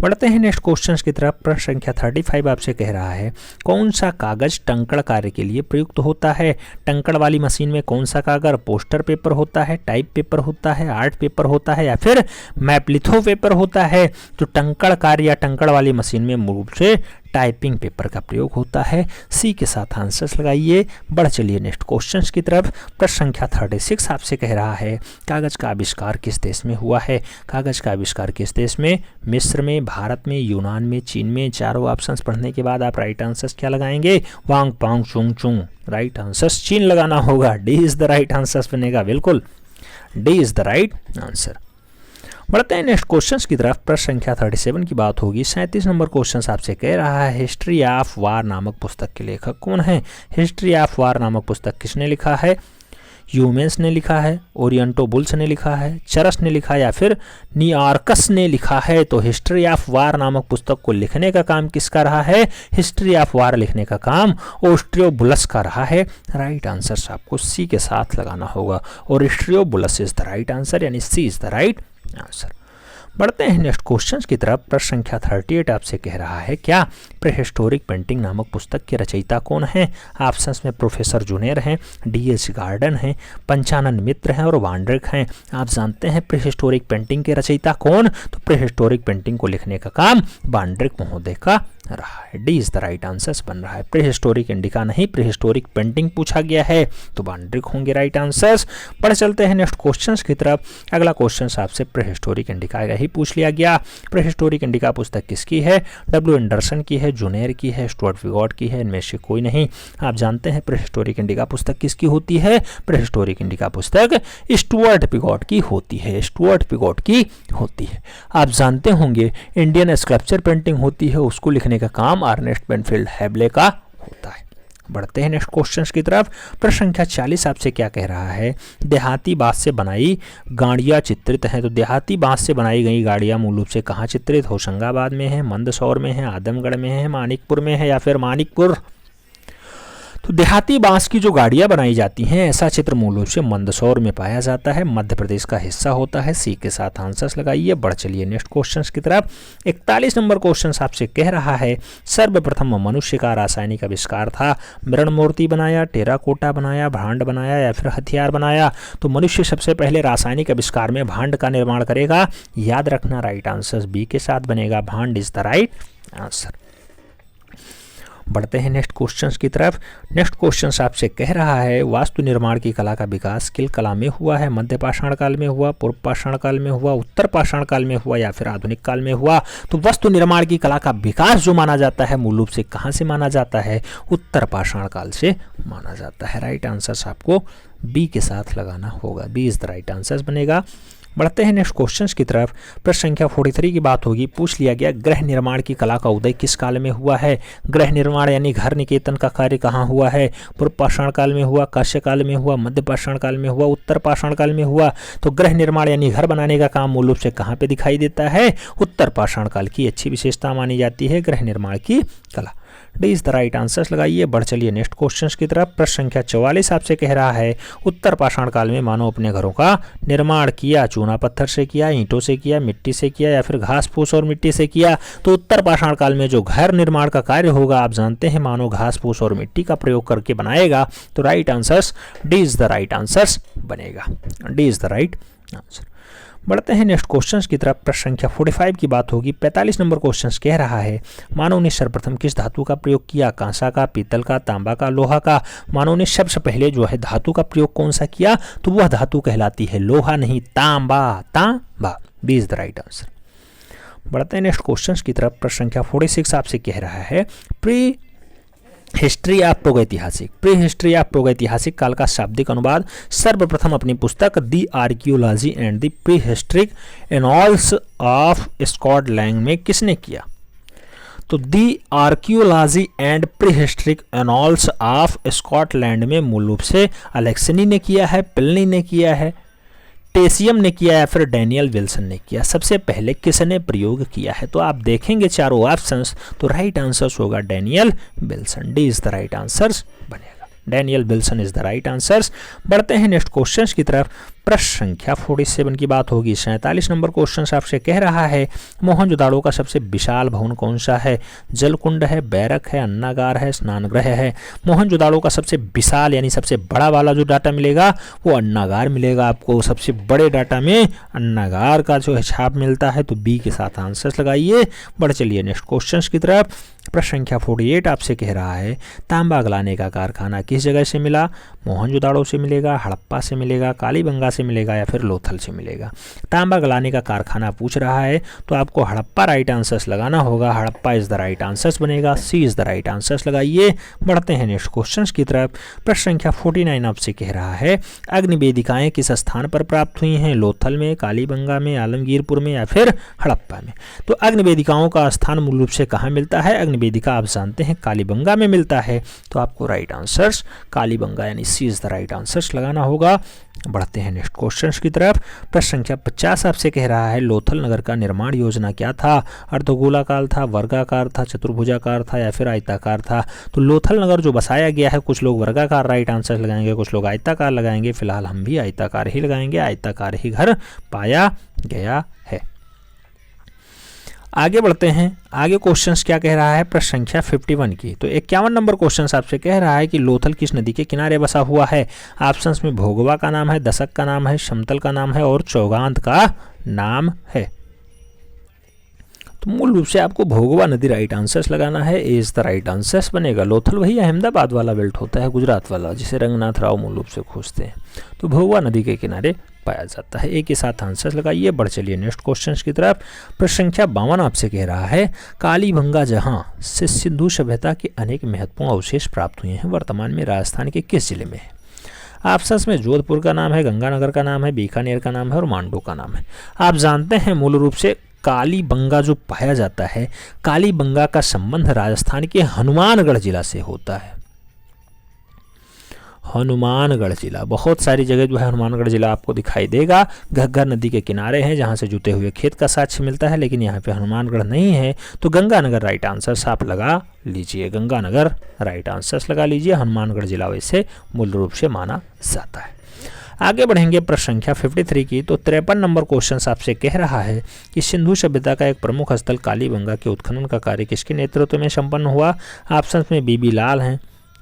बढ़ते हैं नेक्स्ट क्वेश्चंस की तरफ। प्रश्न संख्या 35 आपसे कह रहा है कौन सा कागज टंकड़ कार्य के लिए प्रयुक्त होता है। टंकड़ वाली मशीन में कौन सा कागज, पोस्टर पेपर होता है, टाइप पेपर होता है, आर्ट पेपर होता है या फिर मैपलिथो पेपर होता है। तो टंकड़ कार्य या टंकड़ वाली मशीन में मूल रूप से टाइपिंग पेपर का प्रयोग होता है। सी के साथ आंसर्स लगाइए। बढ़ चलिए नेक्स्ट क्वेश्चंस की तरफ। प्रश्न संख्या 36 आपसे कह रहा है कागज का आविष्कार किस देश में हुआ है। कागज का आविष्कार किस देश में? मिस्र में, भारत में, यूनान में, चीन में। चारों ऑप्शंस पढ़ने के बाद आप राइट आंसर्स क्या लगाएंगे? वांग पांग चुंग चुंग। राइट आंसर्स चीन लगाना होगा। D is the right answers बनेगा। बिल्कुल D is the right answer. बढ़ते हैं नेक्स्ट क्वेश्चंस की तरफ। प्रश्न संख्या 37 की बात होगी। 37 नंबर क्वेश्चन आपसे कह रहा है हिस्ट्री ऑफ वार नामक पुस्तक के लेखक कौन है। हिस्ट्री ऑफ वार नामक पुस्तक किसने लिखा है? ह्यूमेंस ने लिखा है, ओरिएंटो बुल्स ने लिखा है, चरस ने लिखा या फिर नियार्कस ने लिखा है। तो हिस्ट्री ऑफ वार नामक पुस्तक को लिखने का काम किसका रहा है? हिस्ट्री ऑफ वार लिखने का काम ओस्ट्रियोबुलस का रहा है। राइट आंसर आपको सी के साथ लगाना होगा और ओस्ट्रियोबुलस इज द राइट आंसर, यानी C is the right answer. बढ़ते हैं नेक्स्ट क्वेश्चंस की तरफ। प्रश्न संख्या 38 आपसे कह रहा है क्या प्रीहिस्टोरिक पेंटिंग नामक पुस्तक के रचयिता कौन है। ऑप्शंस में प्रोफेसर जुनेर हैं, डीएच गार्डन हैं, पंचानन मित्र हैं और वांड्रिक हैं। आप जानते हैं प्रीहिस्टोरिक पेंटिंग के रचयिता कौन? तो प्रीहिस्टोरिक पेंटिंग को लिखने का काम वांड्रिक महोदय का रहा है। D is the right answers बन रहा है। प्रीहिस्टोरिक इंडिका नहीं, प्रीहिस्टोरिक पेंटिंग पूछा गया है तो वांड्रिक होंगे राइट आंसर्स। बढ़ चलते हैं नेक्स्ट क्वेश्चंस की तरफ। अगला क्वेश्चन आपसे प्रीहिस्टोरिक इंडिका ही पूछ लिया गया। प्रीहिस्टोरिक इंडिका पुस्तक किसकी है? डब्ल्यू एंडरसन की है, जुनेर की है, स्टुअर्ट पिगॉट की है, इनमें से कोई नहीं। आप जानते हैं प्रीहिस्टोरिक इंडिका पुस्तक किसकी होती है? प्रीहिस्टोरिक इंडिका पुस्तक स्टुअर्ट पिगॉट की होती है। स्टुअर्ट पिगॉट की होती है। आप जानते होंगे इंडियन स्कल्पचर पेंटिंग होती है, उसको लिखने का काम अर्नेस्ट बेनफील्ड हैब्ले का होता है। बढ़ते हैं नेक्स्ट क्वेश्चंस की तरफ। प्रश्न संख्या 40 आपसे क्या कह रहा है? देहाती बांस से बनाई गाड़ियां चित्रित हैं। तो देहाती बांस से बनाई गई गाड़ियां मूल रूप से कहाँ चित्रित? होशंगाबाद में है, मंदसौर में है, आदमगढ़ में है, मानिकपुर में है या फिर मानिकपुर। तो देहाती बांस की जो गाड़ियां बनाई जाती हैं ऐसा चित्र मूल रूप से मंदसौर में पाया जाता है, मध्य प्रदेश का हिस्सा होता है। सी के साथ आंसर्स लगाइए। बढ़ चलिए नेक्स्ट क्वेश्चंस की तरफ। 41 नंबर क्वेश्चन आपसे कह रहा है सर्वप्रथम मनुष्य का रासायनिक आविष्कार था। मृण मूर्ति बनाया, टेराकोटा बनाया, भांड बनाया या फिर हथियार बनाया। तो मनुष्य सबसे पहले रासायनिक आविष्कार में भांड का निर्माण करेगा। याद रखना राइट आंसर बी के साथ बनेगा। भांड इज द राइट आंसर। बढ़ते हैं नेक्स्ट क्वेश्चंस की तरफ। नेक्स्ट क्वेश्चंस आपसे कह रहा है वास्तु निर्माण की कला का विकास किल कला में हुआ है। मध्य पाषाण काल में हुआ, पूर्व पाषाण काल में हुआ, उत्तर पाषाण काल में हुआ या फिर आधुनिक काल में हुआ। तो वस्तु निर्माण की कला का विकास जो माना जाता है मूल रूप से कहाँ से माना जाता है? उत्तर पाषाण काल से माना जाता है। राइट आंसर आपको बी के साथ लगाना होगा। B is the right answer बनेगा। बढ़ते हैं नेक्स्ट क्वेश्चंस की तरफ। प्रश्न संख्या 43 की बात होगी। पूछ लिया गया गृह निर्माण की कला का उदय किस काल में हुआ है। गृह निर्माण यानी घर निकेतन का कार्य कहाँ हुआ है? पूर्व पाषाण काल में हुआ, कांस्य काल में हुआ, मध्य पाषाण काल में हुआ, उत्तर पाषाण काल में हुआ। तो गृह निर्माण यानी घर बनाने का काम मूल रूप से कहाँ पे दिखाई देता है? उत्तर पाषाण काल की अच्छी विशेषता मानी जाती है गृह निर्माण की कला। D is the right answers लगाइए। बढ़ चलिए नेक्स्ट क्वेश्चंस की तरफ। प्रश्न संख्या 44 आपसे कह रहा है उत्तर पाषाण काल में मानव अपने घरों का निर्माण किया। चूना पत्थर से किया, ईंटों से किया, मिट्टी से किया या फिर घास फूस और मिट्टी से किया। तो उत्तर पाषाण काल में जो घर निर्माण का कार्य होगा आप जानते हैं मानव घास फूस और मिट्टी का प्रयोग करके बनाएगा। तो right answers D is the right answers बनेगा। D is the right answer. बढ़ते हैं नेक्स्ट क्वेश्चंस की तरफ। प्रश्न संख्या 45 की बात होगी। 45 नंबर क्वेश्चंस कह रहा है मानव ने सर्वप्रथम किस धातु का प्रयोग किया? कांसा का, पीतल का, तांबा का, लोहा का। मानव ने सबसे पहले जो है धातु का प्रयोग कौन सा किया? तो वह धातु कहलाती है लोहा, नहीं तांबा। तांबा B is the right answer. बढ़ते हैं नेक्स्ट क्वेश्चंस की तरफ। प्रश्न संख्या 46 आपसे कह रहा है प्री हिस्ट्री ऑफ प्रागैतिहासिक। प्री हिस्ट्री ऑफ प्रागैतिहासिक काल का शाब्दिक अनुवाद सर्वप्रथम अपनी पुस्तक the archaeology and the prehistoric annals of Scotland में किसने किया? तो the archaeology and prehistoric annals of Scotland में मूल रूप से अलेक्सनी ने किया है, पिलनी ने किया है, टेसियम ने किया या फिर डैनियल विल्सन ने किया। सबसे पहले किसने प्रयोग किया है? तो आप देखेंगे चारों ऑप्शंस तो राइट आंसर होगा Daniel Wilson. D is the right answer बनेगा। Daniel Wilson is the right answer. बढ़ते हैं नेक्स्ट क्वेश्चन की तरफ। प्रश्न संख्या 47 की बात होगी। 47 नंबर क्वेश्चन आपसे कह रहा है मोहनजोदाड़ो का सबसे विशाल भवन कौन सा है? जलकुंड है, बैरक है, अन्नागार है, स्नानगृह है। मोहनजोदाड़ो का सबसे विशाल यानी सबसे बड़ा वाला जो डाटा मिलेगा वो अन्नागार मिलेगा आपको। सबसे बड़े डाटा में अन्नागार का जो है छाप मिलता है, तो बी के साथ आंसर्स लगाइए। बढ़ चलिए नेक्स्ट क्वेश्चन की तरफ। प्रश्न संख्या 48 आपसे कह रहा है तांबा गलाने का कारखाना किस जगह से मिला? मोहनजोदाड़ो से मिलेगा, हड़प्पा से मिलेगा, कालीबंगा से मिलेगा या फिर लोथल से मिलेगा। तांबा गलाने का कारखाना पूछ रहा है तो आपको हड़प्पा राइट आंसर्स लगाना होगा। Harappa is the right answers बनेगा, C is the right answers लगाइए। बढ़ते हैं नेक्स्ट क्वेश्चन की तरफ। प्रश्न संख्या 49 आपसे कह रहा है अग्निवेदिकाएं किस स्थान पर प्राप्त हुई हैं? लोथल में, कालीबंगा में, आलमगीरपुर में या फिर हड़प्पा में। तो अग्निवेदिकाओं का स्थान मूल रूप से कहाँ मिलता है? अग्निवेदिका आप जानते हैं कालीबंगा में मिलता है, तो आपको राइट आंसर्स कालीबंगा यानी C is the right answers लगाना होगा। बढ़ते हैं नेक्स्ट क्वेश्चन की तरफ। प्रश्न संख्या 50 आपसे कह रहा है लोथल नगर का निर्माण योजना क्या था? अर्धगोलाकार था, वर्गाकार था, चतुर्भुजाकार था या फिर आयताकार था। तो लोथल नगर जो बसाया गया है, कुछ लोग वर्गाकार राइट आंसर लगाएंगे, कुछ लोग आयताकार लगाएंगे। फिलहाल हम भी आयताकार ही लगाएंगे, आयताकार ही घर पाया गया है। आगे बढ़ते हैं। आगे क्वेश्चंस क्या कह रहा है? प्रश्न संख्या 51 की। तो 51 नंबर क्वेश्चन आपसे कह रहा है कि लोथल किस नदी के किनारे बसा हुआ है? ऑप्शंस में भोगवा का नाम है, दशक का नाम है, समतल का नाम है और चौगांत का नाम है। तो मूल रूप से आपको भोगवा नदी राइट आंसर्स लगाना है, A is the right answers बनेगा। लोथल वही अहमदाबाद वाला बेल्ट होता है, गुजरात वाला, जिसे रंगनाथ राव मूल रूप से खोजते हैं। तो भोगवा नदी के किनारे पाया जाता है। एक के साथ आंसर्स लगाइए। बढ़ चलिए नेक्स्ट क्वेश्चन की तरफ। प्रश्न संख्या 52 आपसे कह रहा है कालीबंगा जहां से सिंधु सभ्यता के अनेक महत्वपूर्ण अवशेष प्राप्त हुए हैं, वर्तमान में राजस्थान के किस जिले में है? ऑप्शंस में जोधपुर का नाम है, गंगानगर का नाम है, बीकानेर का नाम है और मांडू का नाम है। आप जानते हैं मूल रूप से कालीबंगा जो पाया जाता है, कालीबंगा का संबंध राजस्थान के हनुमानगढ़ जिला से होता है। हनुमानगढ़ जिला, बहुत सारी जगह जो है हनुमानगढ़ जिला आपको दिखाई देगा। घग्गर नदी के किनारे हैं जहां से जुते हुए खेत का साक्ष्य मिलता है, लेकिन यहाँ पे हनुमानगढ़ नहीं है, तो गंगानगर राइट आंसर आप लगा लीजिए। गंगानगर राइट आंसर्स लगा लीजिए। हनुमानगढ़ जिला वैसे मूल रूप से माना जाता है। आगे बढ़ेंगे प्रश्न संख्या 53 की। तो 53 नंबर क्वेश्चन आपसे कह रहा है कि सिंधु सभ्यता का एक प्रमुख स्थल कालीबंगा के उत्खनन का कार्य किसके नेतृत्व में संपन्न हुआ? ऑप्शन में बीबी लाल हैं,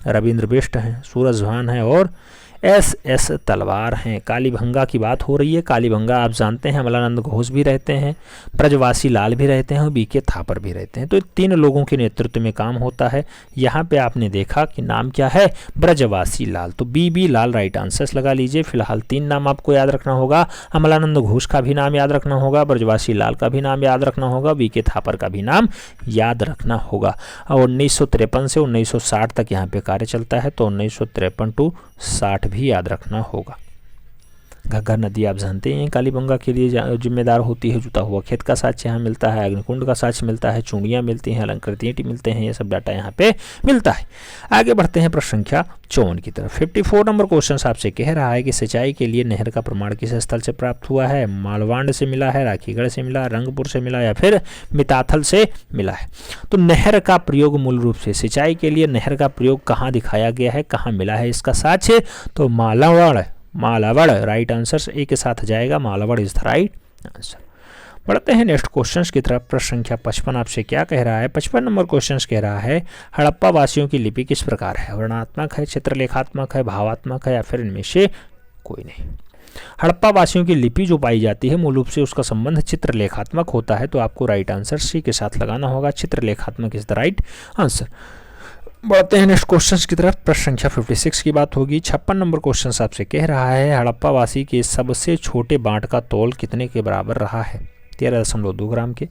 रविंद्र बिष्ट हैं, सूरजभान हैं और एस तलवार हैं। कालीबंगा की बात हो रही है। कालीबंगा आप जानते हैं अमलानंद घोष भी रहते हैं, ब्रजवासी लाल भी रहते हैं और बीके थापर भी रहते हैं। तो तीन लोगों के नेतृत्व में काम होता है। यहाँ पे आपने देखा कि नाम क्या है? ब्रजवासी लाल, तो बी लाल राइट आंसर्स लगा लीजिए। फिलहाल 3 नाम आपको याद रखना होगा। अमलानंद घोष का भी नाम याद रखना होगा, ब्रजवासी लाल का भी नाम याद रखना होगा, बीके थापर का भी नाम याद रखना होगा। और 1953 से 1960 तक यहाँ पे कार्य चलता है, तो 1953 टू 60 भी याद रखना होगा। घग्गर नदी आप जानते हैं कालीबंगा के लिए जिम्मेदार होती है। जुता हुआ खेत का साक्ष्य यहाँ मिलता है, अग्निकुंड का साक्ष्य मिलता है, चूड़ियाँ मिलती हैं, अलंकृत ईंट मिलते हैं, ये सब डाटा यहाँ पे मिलता है। आगे बढ़ते हैं प्रश्न संख्या 54 की तरफ। 54 नंबर क्वेश्चन आपसे कह रहा है कि सिंचाई के लिए नहर का प्रमाण किस स्थल से प्राप्त हुआ है? मालवांड से मिला है, राखीगढ़ से मिला, रंगपुर से मिला या फिर मिताथल से मिला है। तो नहर का प्रयोग मूल रूप से सिंचाई के लिए नहर का प्रयोग कहाँ दिखाया गया है, कहाँ मिला है इसका साक्ष्य? तो मालावड़ राइट आंसर ए के साथ जाएगा। मालावड़ इज द राइट आंसर। बढ़ते हैं नेक्स्ट क्वेश्चंस की तरफ। प्रश्न संख्या 55 आपसे क्या कह रहा है? 55 नंबर क्वेश्चंस कह रहा है हड़प्पा वासियों की लिपि किस प्रकार है? वर्णात्मक है, चित्रलेखात्मक है, भावात्मक है या फिर इनमें से कोई नहीं। हड़प्पा वासियों की लिपि जो पाई जाती है मूल रूप से उसका संबंध चित्रलेखात्मक होता है, तो आपको राइट आंसर सी के साथ लगाना होगा। चित्रलेखात्मक इज द राइट आंसर। बढ़ते हैं नेक्स्ट क्वेश्चन की तरफ। प्रश्न संख्या 56 की बात होगी। 56 नंबर क्वेश्चन आपसे कह रहा है हड़प्पा वासी के सबसे छोटे बांट का तौल कितने के बराबर रहा है? 13.2 ग्राम के,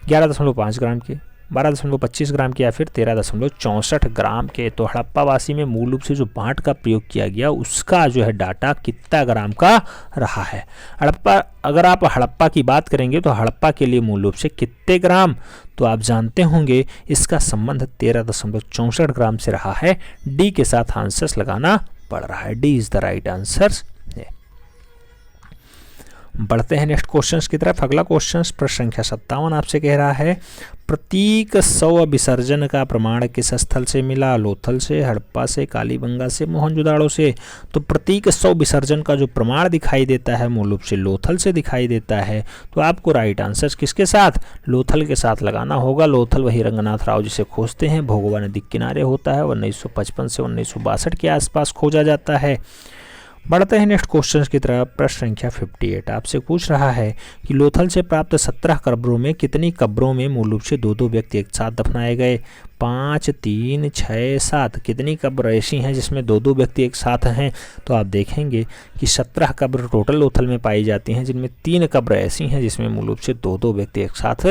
11.5 ग्राम के, 12.25 ग्राम के या फिर 13.64 ग्राम के। तो हड़प्पा वासी में मूल रूप से जो बांट का प्रयोग किया गया उसका जो है डाटा कितना ग्राम का रहा है? हड़प्पा, अगर आप हड़प्पा की बात करेंगे तो हड़प्पा के लिए मूल रूप से कितने ग्राम, तो आप जानते होंगे इसका संबंध 13.64 ग्राम से रहा है। डी के साथ आंसर्स लगाना पड़ रहा है। D is the right answer. बढ़ते हैं नेक्स्ट क्वेश्चन की तरफ। अगला क्वेश्चन प्रश्न संख्या 57 आपसे कह रहा है प्रतीक शव विसर्जन का प्रमाण किस स्थल से मिला? लोथल से, हड़प्पा से, कालीबंगा से, मोहनजोदाड़ो से। तो प्रतीक शव विसर्जन का जो प्रमाण दिखाई देता है मूल रूप से लोथल से दिखाई देता है। तो आपको राइट आंसर किसके साथ? लोथल के साथ लगाना होगा। लोथल वही रंगनाथ राव जिसे खोजते हैं, भोगवा नदी के किनारे होता है, 1955 से 1962 के आसपास खोजा जाता है। बढ़ते हैं नेक्स्ट क्वेश्चन की तरफ। प्रश्न संख्या 58 आपसे पूछ रहा है कि लोथल से प्राप्त 17 कब्रों में कितनी कब्रों में मूल रूप से 2-2 व्यक्ति एक साथ दफनाए गए? 5, 3, 6, 7। कितनी कब्र ऐसी हैं जिसमें 2-2 व्यक्ति एक साथ हैं? तो आप देखेंगे कि 17 कब्र टोटल लोथल में पाई जाती हैं, जिनमें 3 कब्र ऐसी हैं जिसमें मूल रूप से 2-2 व्यक्ति एक साथ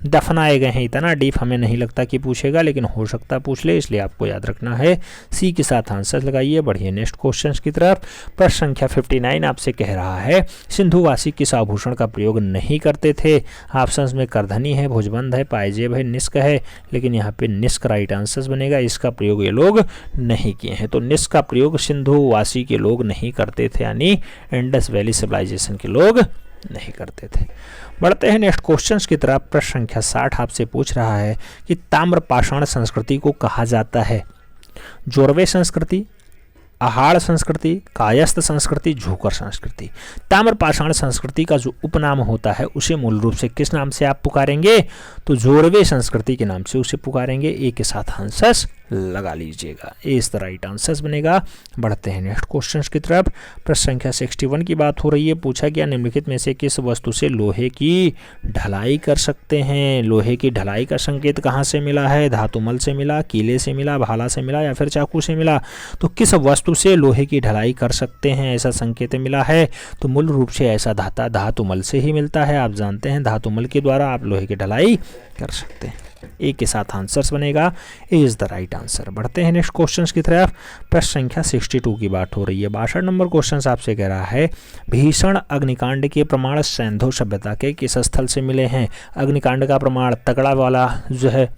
दफनाए गए हैं। इतना डीप हमें नहीं लगता कि पूछेगा, लेकिन हो सकता पूछ ले, इसलिए आपको याद रखना है। सी के साथ आंसर लगाइए। बढ़िए नेक्स्ट क्वेश्चन की तरफ। प्रश्न संख्या 59 आपसे कह रहा है सिंधुवासी किस आभूषण का प्रयोग नहीं करते थे? ऑप्शंस में करधनी है, भुजबंद है, पायजेब है, निस्क है, लेकिन यहाँ पे निस्क राइट आंसर बनेगा। इसका प्रयोग ये लोग नहीं किए हैं। तो निस्क का प्रयोग सिंधुवासी के लोग नहीं करते थे, यानी इंडस वैली सिविलाइजेशन के लोग नहीं करते थे। बढ़ते हैं नेक्स्ट क्वेश्चंस की तरफ। प्रश्न संख्या 60 आपसे पूछ रहा है कि ताम्रपाषाण संस्कृति को कहा जाता है? जोरवे संस्कृति, आहाड़ संस्कृति, कायस्थ संस्कृति, झोकर संस्कृति। ताम्रपाषाण संस्कृति का जो उपनाम होता है उसे मूल रूप से किस नाम से आप पुकारेंगे? तो जोरवे संस्कृति के नाम से उसे पुकारेंगे। ए के साथ आंसर लगा लीजिएगा। ए इज द राइट आंसर बनेगा। बढ़ते हैं नेक्स्ट क्वेश्चन की तरफ। प्रश्न संख्या 61 की बात हो रही है। पूछा गया निम्नलिखित में से किस वस्तु से लोहे की ढलाई कर सकते हैं? लोहे की ढलाई का संकेत कहाँ से मिला है? धातुमल से मिला, कीले से मिला, भाला से मिला या फिर चाकू से मिला? तो किस वस्तु से लोहे की ढलाई कर सकते हैं ऐसा संकेत मिला है? तो मूल रूप से ऐसा धातुमल से ही मिलता है। आप जानते हैं धातुमल के द्वारा आप लोहे की ढलाई कर सकते हैं। ए के साथ आंसर बनेगा। ए इज द राइट आंसर। बढ़ते हैं नेक्स्ट क्वेश्चन की तरफ। प्रश्न संख्या 62 की बात हो रही है। 62 नंबर क्वेश्चन आपसे कह रहा है भीषण अग्निकांड के प्रमाण सिंधु सभ्यता के किस स्थल से मिले हैं? अग्निकांड का प्रमाण तगड़ा वाला जो है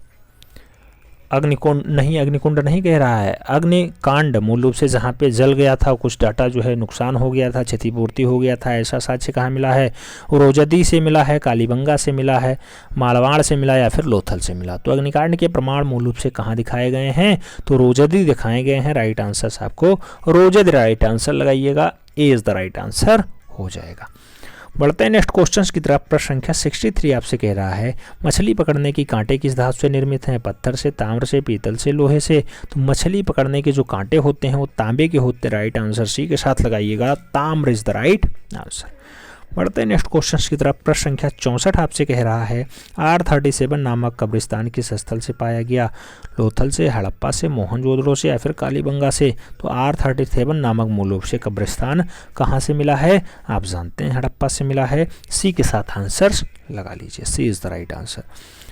अग्निकुंड नहीं कह रहा है, अग्निकांड मूल रूप से जहाँ पे जल गया था, कुछ डाटा जो है नुकसान हो गया था, क्षतिपूर्ति हो गया था, ऐसा साक्ष्य कहाँ मिला है? रोजदी से मिला है, कालीबंगा से मिला है, मालवाड़ से मिला या फिर लोथल से मिला? तो अग्निकांड के प्रमाण मूल रूप से कहाँ दिखाए गए हैं? तो रोजदी दिखाए गए हैं। राइट आंसर आपको रोजदी राइट आंसर लगाइएगा। ए इज द राइट आंसर हो जाएगा। बढ़ते हैं नेक्स्ट क्वेश्चन की तरफ। प्रश्न संख्या 63 आपसे कह रहा है मछली पकड़ने की कांटे किस धातु से निर्मित हैं? पत्थर से, ताम्र से, पीतल से, लोहे से? तो मछली पकड़ने के जो कांटे होते हैं वो तांबे के होते हैं। राइट आंसर सी के साथ लगाइएगा। ताम्र इज द राइट आंसर। बढ़ते हैं नेक्स्ट क्वेश्चन की तरफ। प्रश्न संख्या 64 आपसे कह रहा है R37 नामक कब्रिस्तान किस स्थल से पाया गया? लोथल से, हड़प्पा से, मोहनजोदड़ो से या फिर कालीबंगा से? तो R37 नामक मूल रूप से कब्रिस्तान कहाँ से मिला है? आप जानते हैं हड़प्पा से मिला है। सी के साथ आंसर लगा लीजिए। सी इज द राइट आंसर।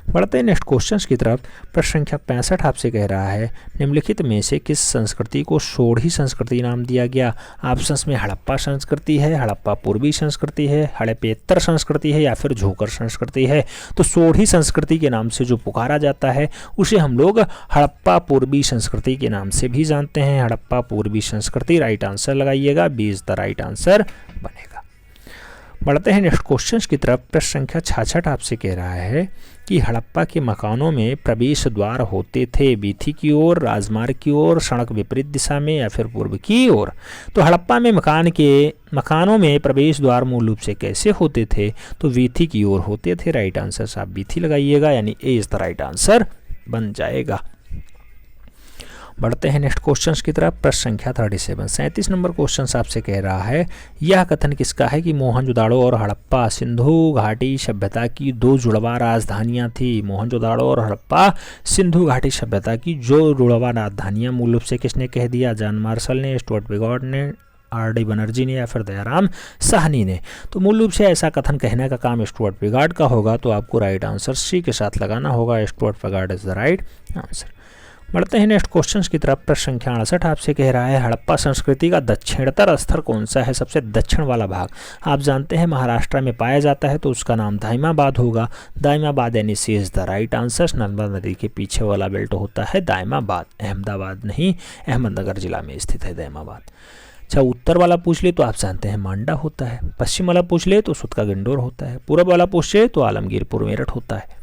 बढ़ते हैं नेक्स्ट क्वेश्चन की तरफ। प्रश्न संख्या 65 आपसे कह रहा है निम्नलिखित में से किस संस्कृति को सोढ़ी संस्कृति नाम दिया गया? ऑप्शंस में हड़प्पा संस्कृति है, हड़प्पा पूर्वी संस्कृति है, हड़प्पेतर संस्कृति है या फिर झोकर संस्कृति है? तो सोढ़ी संस्कृति के नाम से जो पुकारा जाता है उसे हम लोग हड़प्पा पूर्वी संस्कृति के नाम से भी जानते हैं। हड़प्पा पूर्वी संस्कृति राइट आंसर लगाइएगा। B is the right answer बनेगा। बढ़ते हैं नेक्स्ट क्वेश्चन की तरफ। प्रश्न संख्या 66 आपसे कह रहा है कि हड़प्पा के मकानों में प्रवेश द्वार होते थे वीथी की ओर, राजमार्ग की ओर, सड़क विपरीत दिशा में या फिर पूर्व की ओर? तो हड़प्पा में मकानों में प्रवेश द्वार मूल रूप से कैसे होते थे? तो वीथी की ओर होते थे। राइट आंसर आप वीथी लगाइएगा, यानी ए इज द राइट आंसर बन जाएगा। बढ़ते हैं नेक्स्ट क्वेश्चन की तरफ। प्रश्न संख्या 37 नंबर क्वेश्चन आपसे कह रहा है यह कथन किसका है कि मोहनजोदाड़ो और हड़प्पा सिंधु घाटी सभ्यता की 2 जुड़वा राजधानियां थी? मोहनजोदाड़ो और हड़प्पा सिंधु घाटी सभ्यता की जो जुड़वा राजधानियां मूल रूप से किसने कह दिया? जॉन मार्शल ने, स्टुअर्ट बिगॉट ने, R.D. बनर्जी ने या फिर दयाराम साहनी ने? तो मूल रूप से ऐसा कथन कहने का काम स्टुअर्ट बिगॉट का होगा। तो आपको राइट आंसर सी के साथ लगाना होगा। Stuart bigot is the right answer. बढ़ते हैं नेक्स्ट क्वेश्चन की तरफ। प्रश्न संख्या 68 आपसे कह रहा है हड़प्पा संस्कृति का दक्षिणतर स्तर कौन सा है? सबसे दक्षिण वाला भाग आप जानते हैं महाराष्ट्र में पाया जाता है, तो उसका नाम दाइमाबाद होगा। दाइमाबाद यानी C is the right answer. Narmada नदी के पीछे वाला बेल्ट होता है दाइमाबाद, अहमदाबाद नहीं, अहमदनगर जिला में स्थित है दाइमाबाद। चाहे उत्तर वाला पूछ ले तो आप जानते हैं मांडा होता है, पश्चिम वाला पूछ ले तो सुत का गंडोर होता है, पूर्व वाला पूछ ले तो आलमगीरपुर मेरठ होता है।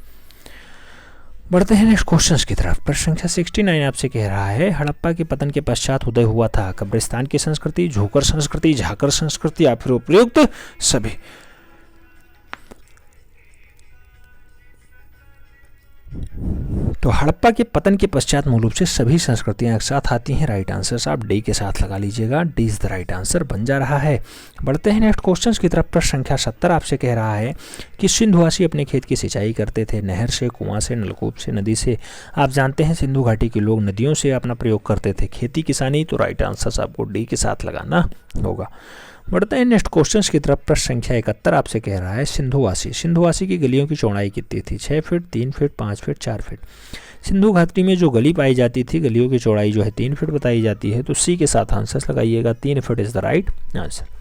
बढ़ते हैं नेक्स्ट क्वेश्चंस की तरफ। प्रश्न संख्या 69 आपसे कह रहा है हड़प्पा के पतन के पश्चात उदय हुआ था कब्रिस्तान की संस्कृति, झोकर संस्कृति, झाकर संस्कृति या फिर उपयुक्त सभी। तो हड़प्पा के पतन के पश्चात मूल रूप से सभी संस्कृतियां एक साथ आती हैं। राइट आंसर आप डी के साथ लगा लीजिएगा, D is the right answer बन जा रहा है। बढ़ते हैं नेक्स्ट क्वेश्चंस की तरफ। प्रश्न संख्या 70 आपसे कह रहा है कि सिंधुवासी अपने खेत की सिंचाई करते थे नहर से, कुआं से, नलकूप से, नदी से। आप जानते हैं सिंधु घाटी के लोग नदियों से अपना प्रयोग करते थे खेती किसानी। तो राइट आंसर आपको डी के साथ लगाना होगा। बढ़ते हैं नेक्स्ट क्वेश्चंस की तरफ। प्रश्न संख्या 71 आपसे कह रहा है सिंधुवासी की गलियों की चौड़ाई कितनी थी? 6 feet, 3 feet, 5 feet, 4 feet. Sindhu घाटी में जो गली पाई जाती थी गलियों की चौड़ाई जो है 3 फीट बताई जाती है। तो सी के साथ आंसर लगाइएगा, 3 feet is the right answer.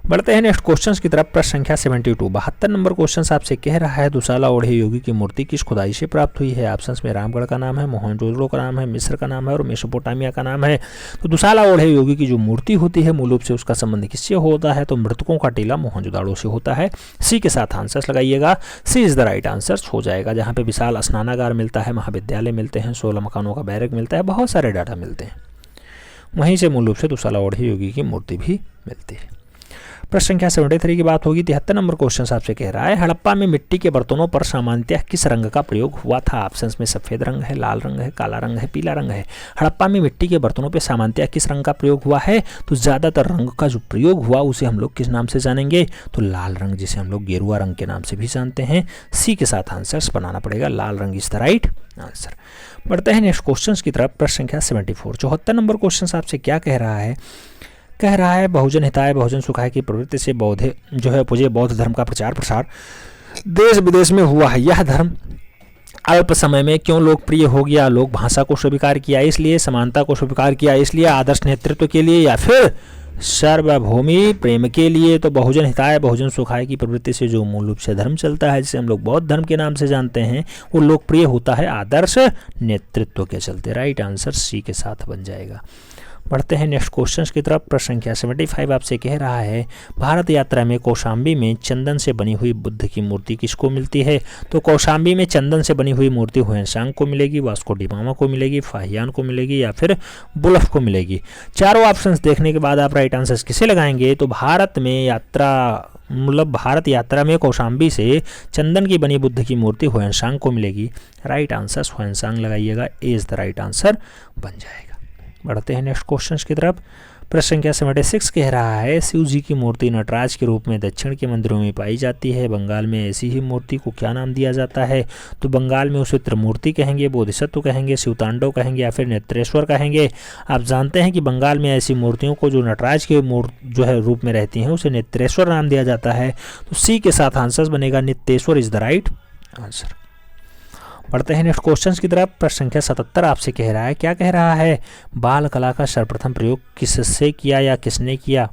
बढ़ते हैं नेक्स्ट क्वेश्चंस की तरफ। प्रश्न संख्या 72 72 नंबर क्वेश्चन आपसे कह रहा है दुसाला ओढ़े योगी की मूर्ति किस खुदाई से प्राप्त हुई है? ऑप्शंस में रामगढ़ का नाम है, मोहनजोदड़ो का नाम है, मिस्र का नाम है और मेसोपोटामिया का नाम है। तो दुसाला ओढ़े योगी की जो मूर्ति होती है मूल रूप से उसका संबंध किससे होता है? तो मृतकों का टीला मोहनजोदड़ो से होता है। सी के साथ आंसर लगाइएगा, सी इज द राइट आंसर हो जाएगा। जहाँ पे विशाल स्नानागार मिलता है, महाविद्यालय मिलते हैं, 16 मकानों का बैरक मिलता है, बहुत सारे डाटा मिलते हैं। वहीं से मूल रूप से दुसाला ओढ़े योगी की मूर्ति भी मिलती है। प्रश्न संख्या 73 की बात होगी। 73 नंबर क्वेश्चन आपसे कह रहा है हड़प्पा में मिट्टी के बर्तनों पर सामान्यतः किस रंग का प्रयोग हुआ था? ऑप्शंस में सफेद रंग है, लाल रंग है, काला रंग है, पीला रंग है। हड़प्पा में मिट्टी के बर्तनों पर सामान्यतः किस रंग का प्रयोग हुआ है? तो ज्यादातर रंग का जो प्रयोग हुआ उसे हम लोग किस नाम से जानेंगे? तो लाल रंग, जिसे हम लोग गेरुआ रंग के नाम से भी जानते हैं। सी के साथ आंसर बनाना पड़ेगा, लाल रंग इज द राइट आंसर। बढ़ते हैं नेक्स्ट क्वेश्चन की तरफ। प्रश्न संख्या 74 74 नंबर क्वेश्चन आपसे क्या कह रहा है? कह रहा है बहुजन हिताय बहुजन सुखाय की प्रवृत्ति से बौद्ध धर्म का प्रचार प्रसार देश विदेश में हुआ है। यह धर्म अल्प समय में क्यों लोकप्रिय हो गया? लोक भाषा को स्वीकार किया इसलिए, समानता को स्वीकार किया इसलिए, आदर्श नेतृत्व के लिए या फिर सार्वभौमी प्रेम के लिए? तो बहुजन हिताय बहुजन सुखाय की प्रवृत्ति से जो मूल रूप से धर्म चलता है जिसे हम लोग बौद्ध धर्म के नाम से जानते हैं वो लोकप्रिय होता है आदर्श नेतृत्व के चलते। राइट आंसर सी के साथ बन जाएगा। बढ़ते हैं नेक्स्ट क्वेश्चंस की तरफ। प्रश्न संख्या 75 आपसे कह रहा है भारत यात्रा में कौशाम्बी में चंदन से बनी हुई बुद्ध की मूर्ति किसको मिलती है? तो कौशाम्बी में चंदन से बनी हुई मूर्ति हुएनसांग को मिलेगी, वास्को डिगामा को मिलेगी, फाहियान को मिलेगी या फिर बुलफ को मिलेगी। चारों ऑप्शंस देखने के बाद आप राइट आंसर किसे लगाएंगे? तो भारत यात्रा में कौशाम्बी से चंदन की बनी बुद्ध की मूर्ति हुएनसांग को मिलेगी। राइट आंसर हुएनसांग लगाइएगा, ए इज द राइट आंसर बन जाएगा। बढ़ते हैं नेक्स्ट क्वेश्चन की तरफ। प्रश्न संख्या 76 कह रहा है शिव जी की मूर्ति नटराज के रूप में दक्षिण के मंदिरों में पाई जाती है। बंगाल में ऐसी ही मूर्ति को क्या नाम दिया जाता है? तो बंगाल में उसे त्रिमूर्ति कहेंगे, बोधिसत्व कहेंगे, शिवतांडव कहेंगे या फिर नेत्रेश्वर कहेंगे। आप जानते हैं कि बंगाल में ऐसी मूर्तियों को जो नटराज के रूप में रहती हैं उसे नेत्रेश्वर नाम दिया जाता है। तो सी के साथ आंसर बनेगा, नित्येश्वर इज द राइट आंसर। बढ़ते हैं नेक्स्ट क्वेश्चंस की तरफ। प्रश्न संख्या 77 आपसे कह रहा है क्या कह रहा है? बाल कला का सर्वप्रथम प्रयोग किससे किया या किसने किया?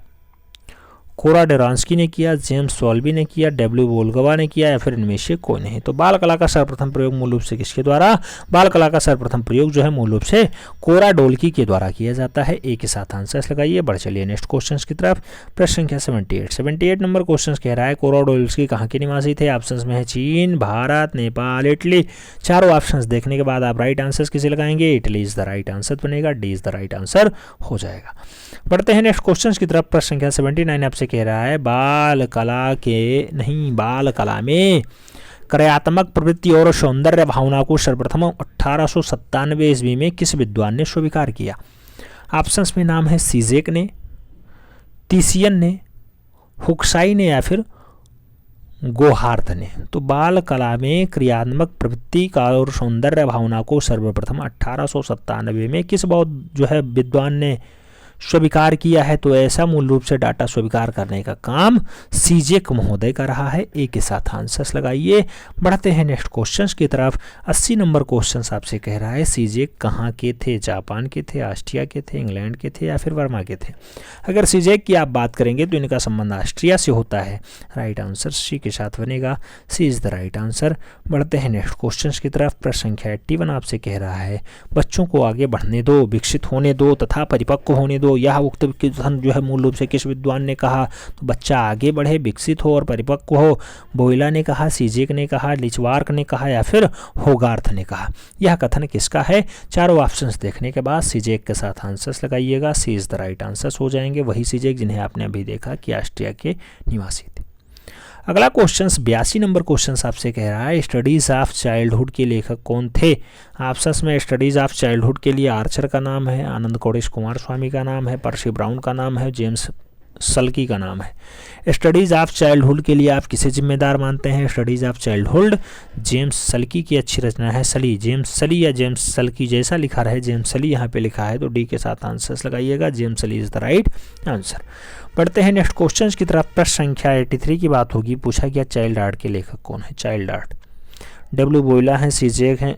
कोरा डेरांस्की ने किया, जेम्स सॉल्बी ने किया, डब्ल्यू वोल्गवा ने किया या फिर इनमें से कोई नहीं। तो बाल कला का सर्वप्रथम प्रयोग मूल रूप से किसके द्वारा? बाल कला का सर्वप्रथम प्रयोग जो है मूल रूप से कोरा डोल्की के द्वारा किया जाता है। ए के साथ आंसर लगाइए। बढ़ चलिए नेक्स्ट क्वेश्चन की तरफ। प्रश्न संख्या 78 नंबर क्वेश्चन कह रहा है कोरा डोल्की कहाँ के निवासी थे? ऑप्शन में है चीन, भारत, नेपाल, इटली। चारों ऑप्शन देखने के बाद आप राइट आंसर किसे लगाएंगे? Italy is the right answer बनेगा, D is the right answer हो जाएगा। बढ़ते हैं नेक्स्ट क्वेश्चन की तरफ। प्रश्न संख्या 79 आपसे कह रहा है बाल कला में कार्यात्मक प्रवृत्ति और सौंदर्य भावना को सर्वप्रथम 1897 ईस्वी में किस विद्वान ने स्वीकार किया? ऑप्शंस में नाम है सीजेक ने, तीसियन ने, हुक्साई ने या फिर गोहार्थ ने। तो बाल कला में क्रियात्मक प्रवृत्ति का और सौंदर्य भावना को सर्वप्रथम 1897 में किस विद्वान ने स्वीकार किया है? तो ऐसा मूल रूप से डाटा स्वीकार करने का काम सीजेक महोदय का रहा है। ए के साथ आंसर्स लगाइए। बढ़ते हैं नेक्स्ट क्वेश्चंस की तरफ। 80 नंबर क्वेश्चंस आपसे कह रहा है सीजेक कहाँ के थे? जापान के थे, ऑस्ट्रिया के थे, इंग्लैंड के थे या फिर वर्मा के थे? अगर सीजेक की आप बात करेंगे तो इनका संबंध ऑस्ट्रिया से होता है। राइट आंसर सी के साथ बनेगा, C is the right answer. बढ़ते हैं नेक्स्ट क्वेश्चंस की तरफ। प्रश्न संख्या 81 आपसे कह रहा है बच्चों को आगे बढ़ने दो, विकसित होने दो तथा परिपक्व होने दो। दो। यह उक्त कथन जो है मूल रूप से किस विद्वान ने कहा? तो बच्चा आगे बढ़े, विकसित हो और परिपक्व हो। बोयला ने कहा, सीजेक ने कहा, लिचवार्क ने कहा या फिर होगार्थ ने कहा। यह कथन किसका है? चारों ऑप्शंस देखने के बाद सीजेक के साथ आंसर्स लगाइएगा। सी इज द राइट आंसर्स हो जाएंगे, वही सीजेक जिन्हें आपने अभी देखा कि ऑस्ट्रिया के निवासी थे। अगला क्वेश्चन 82 नंबर क्वेश्चन आपसे कह रहा है स्टडीज ऑफ चाइल्डहुड के लेखक कौन थे? ऑप्शंस में स्टडीज ऑफ चाइल्डहुड के लिए आर्चर का नाम है, आनंद कोडेश कुमार स्वामी का नाम है, पर्सी ब्राउन का नाम है, जेम्स सल्की का नाम है। स्टडीज ऑफ चाइल्डहुड के लिए आप किसे जिम्मेदार मानते हैं? स्टडीज ऑफ चाइल्डहुड जेम्स सल्की की अच्छी रचना है। सली, जेम्स सली या जेम्स सल्की जैसा लिखा रहे, जेम्स सली यहाँ पे लिखा है तो डी के साथ आंसर्स लगाइएगा। जेम्स सली इज द राइट आंसर। पढ़ते हैं नेक्स्ट क्वेश्चन की तरफ। प्रश्न संख्या 83 की बात होगी। पूछा गया चाइल्ड आर्ट के लेखक कौन है? चाइल्ड आर्ट डब्ल्यू बोयला है, सीजेक है,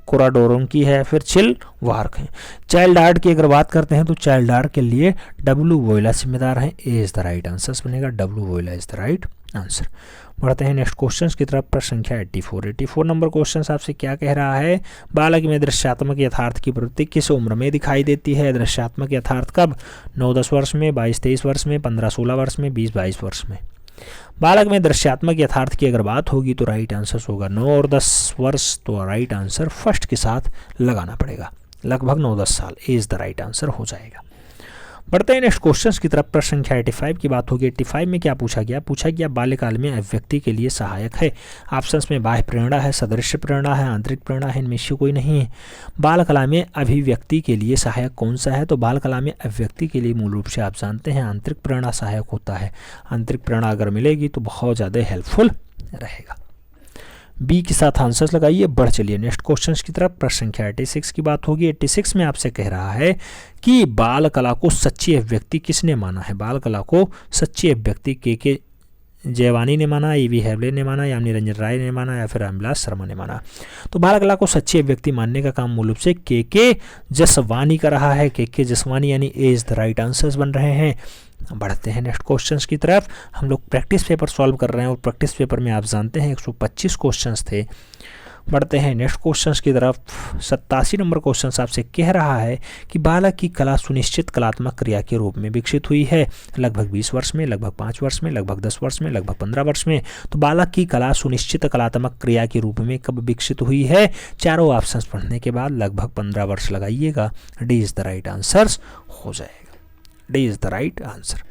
कोराडोरोंकी है, फिर चिल वार्क है। चाइल्ड आर्ट की अगर बात करते हैं तो चाइल्ड आर्ट के लिए डब्ल्यू बोयला जिम्मेदार है। A is the right answer बनेगा, W Boyla is the right answer. बढ़ते हैं नेक्स्ट क्वेश्चन की तरफ। प्रश्न संख्या 84 नंबर क्वेश्चन आपसे क्या कह रहा है? बालक में दृश्यात्मक यथार्थ की प्रवृत्ति किस उम्र में दिखाई देती है? दृश्यात्मक यथार्थ कब? 9-10 वर्ष में, 22-23 वर्ष में, 15-16 वर्ष में, 20-22 वर्ष में। बालक में दृश्यात्मक यथार्थ की अगर बात होगी तो राइट आंसर होगा 9 और 10 वर्ष। तो राइट आंसर फर्स्ट के साथ लगाना पड़ेगा, लगभग 9-10 साल। ए इज द राइट आंसर हो जाएगा। बढ़ते हैं नेक्स्ट क्वेश्चंस की तरफ। प्रश्न संख्या 85 की बात होगी। 85 में क्या पूछा गया? पूछा गया बाल्यकाल में अभिव्यक्ति के लिए सहायक है। ऑप्शंस में बाह्य प्रेरणा है, सदृश्य प्रेरणा है, आंतरिक प्रेरणा है, इनमें से कोई नहीं है। बाल कला में अभिव्यक्ति के लिए सहायक कौन सा है? तो बाल कला में अभिव्यक्ति के लिए मूल रूप से आप जानते हैं आंतरिक प्रेरणा सहायक होता है। आंतरिक प्रेरणा अगर मिलेगी तो बहुत ज़्यादा हेल्पफुल रहेगा। बी के साथ आंसर्स लगाइए। बढ़ चलिए नेक्स्ट क्वेश्चन की तरफ। प्रश्न संख्या 86 की बात होगी। 86 में आपसे कह रहा है कि बाल कला को सच्ची अभिव्यक्ति किसने माना है? बाल कला को सच्ची अभिव्यक्ति के जयवानी ने माना, ईवी हेबले ने माना, या निरंजन राय ने माना, या फिर रामविलास शर्मा ने माना। तो बाल कला को सच्ची अभिव्यक्ति मानने का काम मूल रूप से के जसवानी का रहा है। के जसवानी यानी ए इज द राइट आंसर्स बन रहे हैं। बढ़ते हैं नेक्स्ट क्वेश्चंस की तरफ। हम लोग प्रैक्टिस पेपर सॉल्व कर रहे हैं और प्रैक्टिस पेपर में आप जानते हैं 125 क्वेश्चंस थे। बढ़ते हैं नेक्स्ट क्वेश्चंस की तरफ। 87 नंबर क्वेश्चन आपसे कह रहा है कि बालक की कला सुनिश्चित कलात्मक क्रिया के रूप में विकसित हुई है। लगभग 20 वर्ष में, लगभग 5 वर्ष में, लगभग 10 वर्ष में, लगभग 15 वर्ष में। तो बालक की कला सुनिश्चित कलात्मक क्रिया के रूप में कब विकसित हुई है? चारों ऑप्शंस पढ़ने के बाद लगभग 15 वर्ष लगाइएगा। D is the right answer हो जाएगा। D is the right answer.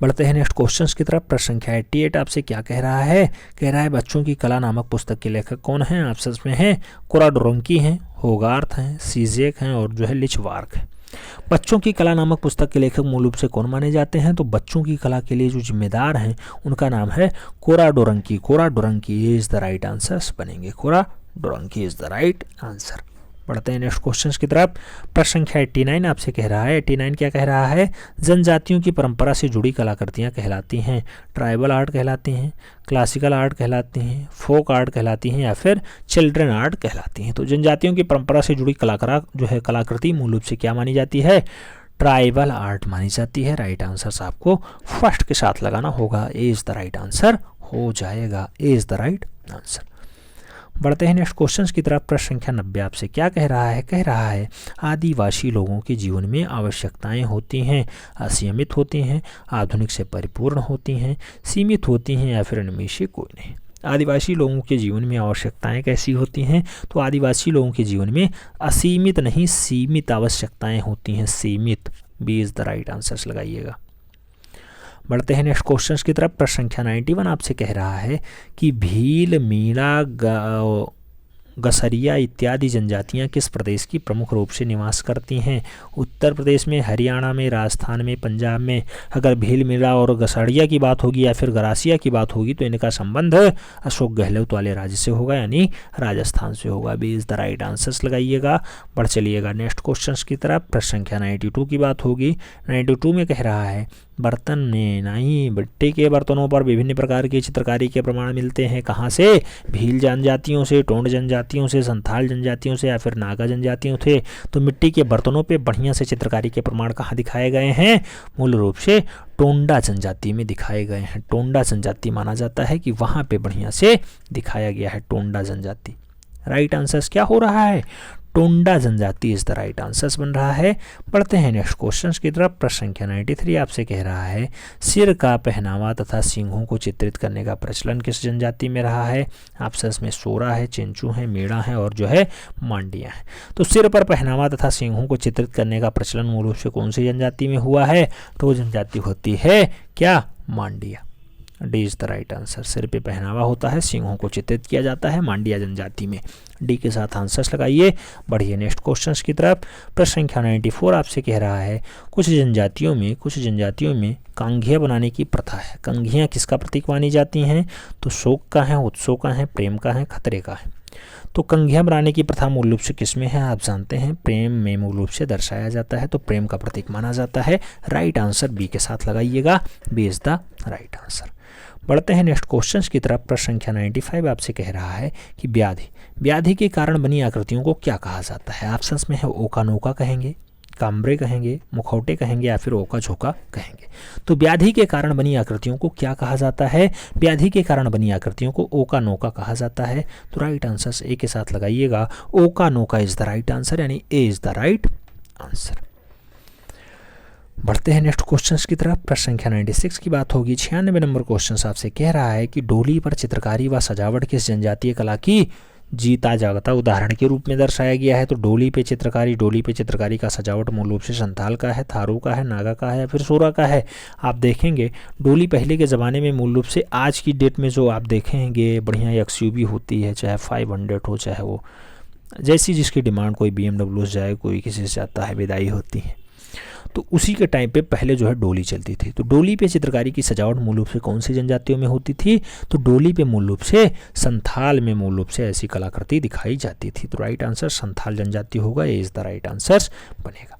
बढ़ते हैं नेक्स्ट क्वेश्चंस की तरफ। प्रश्न संख्या 88 आपसे क्या कह रहा है? कह रहा है बच्चों की कला नामक पुस्तक के लेखक कौन हैं? ऑप्शंस में हैं कोराडोरोंकी हैं, होगार्थ हैं, सीजेक हैं और जो है लिचवार्क है। बच्चों की कला नामक पुस्तक के लेखक मूल रूप से कौन माने जाते हैं? तो बच्चों की कला के लिए जो जिम्मेदार हैं उनका नाम है कोराडोरोंकी। कोराडोरोंकी इज द राइट आंसर बनेंगे। कोराडोरोंकी इज द राइट आंसर। बढ़ते हैं नेक्स्ट क्वेश्चंस की तरफ। प्रश्न संख्या 89 आपसे कह रहा है। 89 क्या कह रहा है? जनजातियों की परंपरा से जुड़ी कलाकृतियाँ कहलाती हैं। ट्राइबल आर्ट कहलाती हैं, क्लासिकल आर्ट कहलाती हैं, फोक आर्ट कहलाती हैं, या फिर चिल्ड्रन आर्ट कहलाती हैं। तो जनजातियों की परंपरा से जुड़ी कलाकृति मूल रूप से क्या मानी जाती है? ट्राइबल आर्ट मानी जाती है। राइट आंसर आपको फर्स्ट के साथ लगाना होगा। ए इज द राइट आंसर हो जाएगा। ए इज द राइट आंसर। बढ़ते हैं नेक्स्ट क्वेश्चंस की तरफ। प्रश्न संख्या 90 आपसे क्या कह रहा है? कह रहा है आदिवासी लोगों के जीवन में आवश्यकताएं होती हैं, असीमित होती हैं, आधुनिक से परिपूर्ण होती हैं, सीमित होती हैं, या फिर इनमें से कोई नहीं। आदिवासी लोगों के जीवन में आवश्यकताएं कैसी होती हैं? तो आदिवासी लोगों के जीवन में असीमित नहीं सीमित आवश्यकताएं होती हैं। सीमित। B is the right answer लगाइएगा। बढ़ते हैं नेक्स्ट क्वेश्चंस की तरफ। प्रश्न संख्या 91 आपसे कह रहा है कि भील, मीणा, गसरिया इत्यादि जनजातियां किस प्रदेश की प्रमुख रूप से निवास करती हैं? उत्तर प्रदेश में, हरियाणा में, राजस्थान में, पंजाब में। अगर भील, मीणा और गसरिया की बात होगी या फिर गरासिया की बात होगी तो इनका संबंध अशोक गहलोत वाले राज्य से होगा, यानी राजस्थान से होगा। B is the right answers लगाइएगा। बढ़ चलिएगा नेक्स्ट क्वेश्चन की तरफ। प्रश्न संख्या 92 की बात होगी। 92 में कह रहा है बर्तन में नहीं मिट्टी के बर्तनों पर विभिन्न प्रकार की चित्रकारी के प्रमाण मिलते हैं। कहाँ से? भील जनजातियों से, टोंड जनजातियों से, संथाल जनजातियों से, या फिर नागा जनजातियों से। तो मिट्टी के बर्तनों पे बढ़िया से चित्रकारी के प्रमाण कहाँ दिखाए गए हैं? मूल रूप से टोंडा जनजाति में दिखाए गए हैं। टोंडा जनजाति माना जाता है कि वहाँ पे बढ़िया से दिखाया गया है टोंडा जनजाति। राइट आंसर क्या हो रहा है? टोंडा जनजाति इज द राइट आंसर बन रहा है। बढ़ते हैं नेक्स्ट क्वेश्चन की तरफ। प्रश्न संख्या 93 आपसे कह रहा है सिर का पहनावा तथा सींगों को चित्रित करने का प्रचलन किस जनजाति में रहा है। ऑप्शन में सोरा है, चिंचू है, मीणा है और जो है मांडिया है। तो सिर पर पहनावा तथा सींगों को चित्रित करने का प्रचलन मूल रूप से कौन सी जनजाति में हुआ है, तो वो जनजाति होती है क्या, Mandia. D is the right answer. सिर पे पहनावा होता है, सींगों को चित्रित किया जाता है मांडिया जनजाति में। डी के साथ आंसर्स लगाइए। बढ़िए नेक्स्ट क्वेश्चंस की तरफ। प्रश्न संख्या 94 आपसे कह रहा है कुछ जनजातियों में कंघियाँ बनाने की प्रथा है। कंघियाँ किसका प्रतीक मानी जाती हैं, तो शोक का है, उत्सव का है, प्रेम का है, खतरे का है। तो कंघियाँ बनाने की प्रथा मूल रूप से किसमें है, आप जानते हैं प्रेम में मूल रूप से दर्शाया जाता है, तो प्रेम का प्रतीक माना जाता है। राइट आंसर बी के साथ लगाइएगा। B is the right answer. बढ़ते हैं नेक्स्ट क्वेश्चंस की तरफ। प्रश्न संख्या 95 आपसे कह रहा है कि व्याधि के कारण बनी आकृतियों को क्या कहा जाता है। ऑप्शंस में है ओका नोका कहेंगे, काम्बरे कहेंगे, मुखौटे कहेंगे या फिर ओका झोंका कहेंगे। तो व्याधि के कारण बनी आकृतियों को क्या कहा जाता है, व्याधि के कारण बनी आकृतियों को ओका नोका कहा जाता है। तो राइट आंसर ए के साथ लगाइएगा। ओका नोका इज द राइट आंसर, यानी ए इज द राइट आंसर। बढ़ते हैं नेक्स्ट क्वेश्चंस की तरफ। प्रश्न संख्या 96 की बात होगी। 96 नंबर क्वेश्चन आपसे कह रहा है कि डोली पर चित्रकारी व सजावट किस जनजातीय कला की जीता जागता उदाहरण के रूप में दर्शाया गया है। तो डोली पे चित्रकारी का सजावट मूल रूप से संथाल का है, थारू का है, नागा का है या फिर सोरा का है। आप देखेंगे डोली पहले के ज़माने में मूल रूप से आज की डेट में जो आप देखेंगे बढ़िया एक्सयूवी होती है, चाहे 500 हो, चाहे वो जैसी जिसकी डिमांड, कोई BMW जाए, कोई किसी से जाता है, विदाई होती है। तो उसी के टाइम पे पहले जो है डोली चलती थी। तो डोली पे चित्रकारी की सजावट मूल रूप से कौन सी जनजातियों में होती थी, तो डोली पे मूल रूप से संथाल में मूल रूप से ऐसी कलाकृति दिखाई जाती थी। तो राइट आंसर संथाल जनजाति होगा, ये इज द राइट आंसर बनेगा।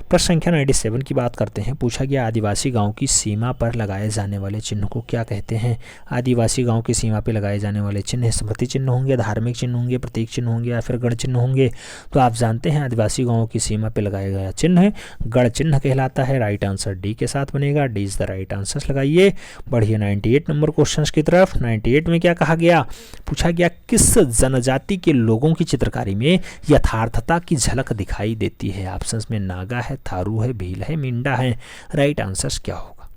प्रश्न संख्या 97 की बात करते हैं। पूछा गया आदिवासी गांव की सीमा पर लगाए जाने वाले चिन्ह को क्या कहते हैं। आदिवासी गांव की सीमा पर लगाए जाने वाले चिन्ह स्मृति चिन्ह होंगे, धार्मिक चिन्ह होंगे, प्रतीक चिन्ह होंगे या फिर गढ़ चिन्ह होंगे। तो आप जानते हैं आदिवासी गांवों की सीमा पर लगाया गया चिन्ह गढ़ चिन्ह कहलाता है। राइट आंसर डी के साथ बनेगा। D is the right answer लगाइए। बढ़िए 98 नंबर क्वेश्चन की तरफ। 98 में क्या कहा गया, पूछा गया किस जनजाति के लोगों की चित्रकारी में यथार्थता की झलक दिखाई देती है। ऑप्शंस में नागा है, थारू है, भील है, मिंडा है। राइट आंसर क्या होगा,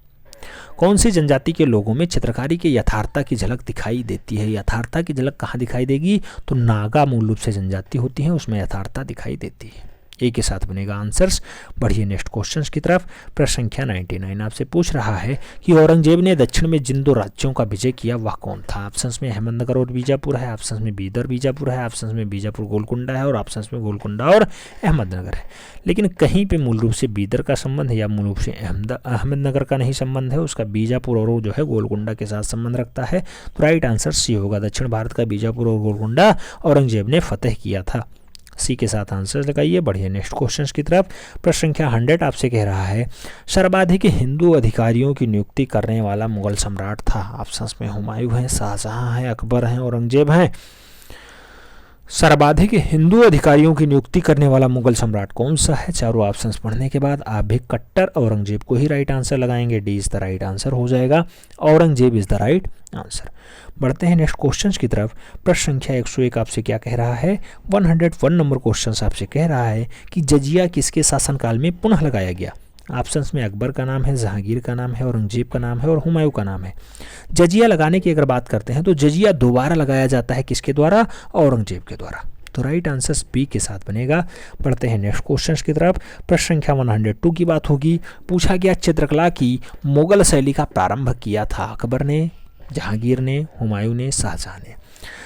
कौन सी जनजाति के लोगों में चित्रकारी के यथार्थता की झलक दिखाई देती है। यथार्थता की झलक कहाँ दिखाई देगी, तो नागा मूल रूप से जनजाति होती है, उसमें यथार्थता दिखाई देती है। ए के साथ बनेगा आंसर्स। बढ़िए नेक्स्ट क्वेश्चंस की तरफ। प्रश्न संख्या 99 आपसे पूछ रहा है कि औरंगजेब ने दक्षिण में जिन 2 राज्यों का विजय किया वह कौन था। ऑप्शंस में अहमदनगर और बीजापुर है, ऑप्शंस में बीदर बीजापुर है, ऑप्शंस में बीजापुर गोलकुंडा है और ऑप्शंस में गोलकुंडा और अहमदनगर है। लेकिन कहीं पे मूल रूप से बीदर का संबंध है या मूल रूप से अहमदनगर का नहीं संबंध है, उसका बीजापुर और जो है गोलकुंडा के साथ संबंध रखता है। तो राइट आंसर सी होगा। दक्षिण भारत का बीजापुर और गोलकुंडा औरंगजेब ने फतेह किया था। सी के साथ आंसर लगाइए। बढ़िए नेक्स्ट क्वेश्चन की तरफ। प्रश्न संख्या 100 आपसे कह रहा है सर्वाधिक हिंदू अधिकारियों की नियुक्ति करने वाला मुगल सम्राट था। ऑप्शंस में हुमायूं है, शाहजहां है, अकबर है, औरंगजेब है। सर्वाधिक हिंदू अधिकारियों की नियुक्ति करने वाला मुगल सम्राट कौन सा है। चारों ऑप्शंस पढ़ने के बाद आप भी कट्टर औरंगजेब को ही राइट आंसर लगाएंगे। D is the right answer हो जाएगा। Aurangzeb is the right answer. बढ़ते हैं नेक्स्ट क्वेश्चंस की तरफ। प्रश्न संख्या 101 आपसे क्या कह रहा है, 101 नंबर क्वेश्चन आपसे कह रहा है कि जजिया किसके शासनकाल में पुनः लगाया गया। ऑप्शंस में अकबर का नाम है, जहांगीर का नाम है, औरंगजेब का नाम है और हुमायूं का नाम है। जजिया लगाने की अगर बात करते हैं तो जजिया दोबारा लगाया जाता है किसके द्वारा, औरंगजेब के द्वारा। तो राइट आंसर बी के साथ बनेगा। पढ़ते हैं नेक्स्ट क्वेश्चन की तरफ। प्रश्न संख्या 102 की बात होगी। पूछा गया चित्रकला की मुगल शैली का प्रारंभ किया था अकबर ने, जहांगीर ने, हुमायूं ने, शाहजहां ने।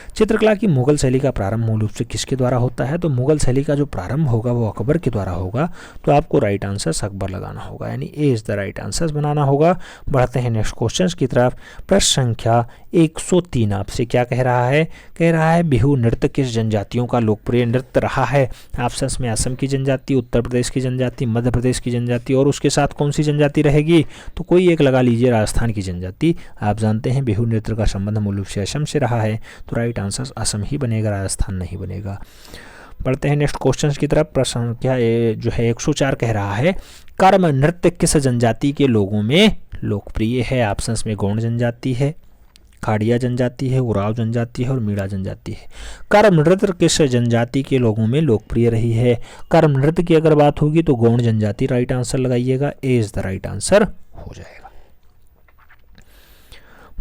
चित्रकला की मुगल शैली का प्रारंभ मूल रूप से किसके द्वारा होता है, तो मुगल शैली का जो प्रारंभ होगा वो अकबर के द्वारा होगा। तो आपको राइट आंसर अकबर लगाना होगा, यानी ए इज द राइट आंसर बनाना होगा। बढ़ते हैं नेक्स्ट क्वेश्चन की तरफ। प्रश्न संख्या 103 आपसे क्या कह रहा है बिहू नृत्य किस जनजातियों का लोकप्रिय नृत्य रहा है। ऑप्शंस में असम की जनजाति, उत्तर प्रदेश की जनजाति, मध्य प्रदेश की जनजाति और उसके साथ कौन सी जनजाति रहेगी, तो कोई एक लगा लीजिए, राजस्थान की जनजाति। आप जानते हैं बिहू नृत्य का संबंध मूल रूप से असम से रहा है। तो राइट आंसर असम ही बनेगा, राजस्थान नहीं बनेगा। बढ़ते हैं नेक्स्ट क्वेश्चन की तरफ। प्रश्न संख्या जो है 104 कह रहा है कर्म नृत्य किस जनजाति के लोगों में लोकप्रिय है। ऑप्शंस में गौंड जनजाति है, खाड़िया जनजाति है, उराव जनजाति है और मीणा जनजाति है। कर्म नृत्य किस जनजाति के लोगों में लोकप्रिय रही है? कर्म नृत्य की अगर बात होगी तो गौड़ जनजाति राइट आंसर लगाइएगा, ए इज द राइट आंसर हो जाएगा।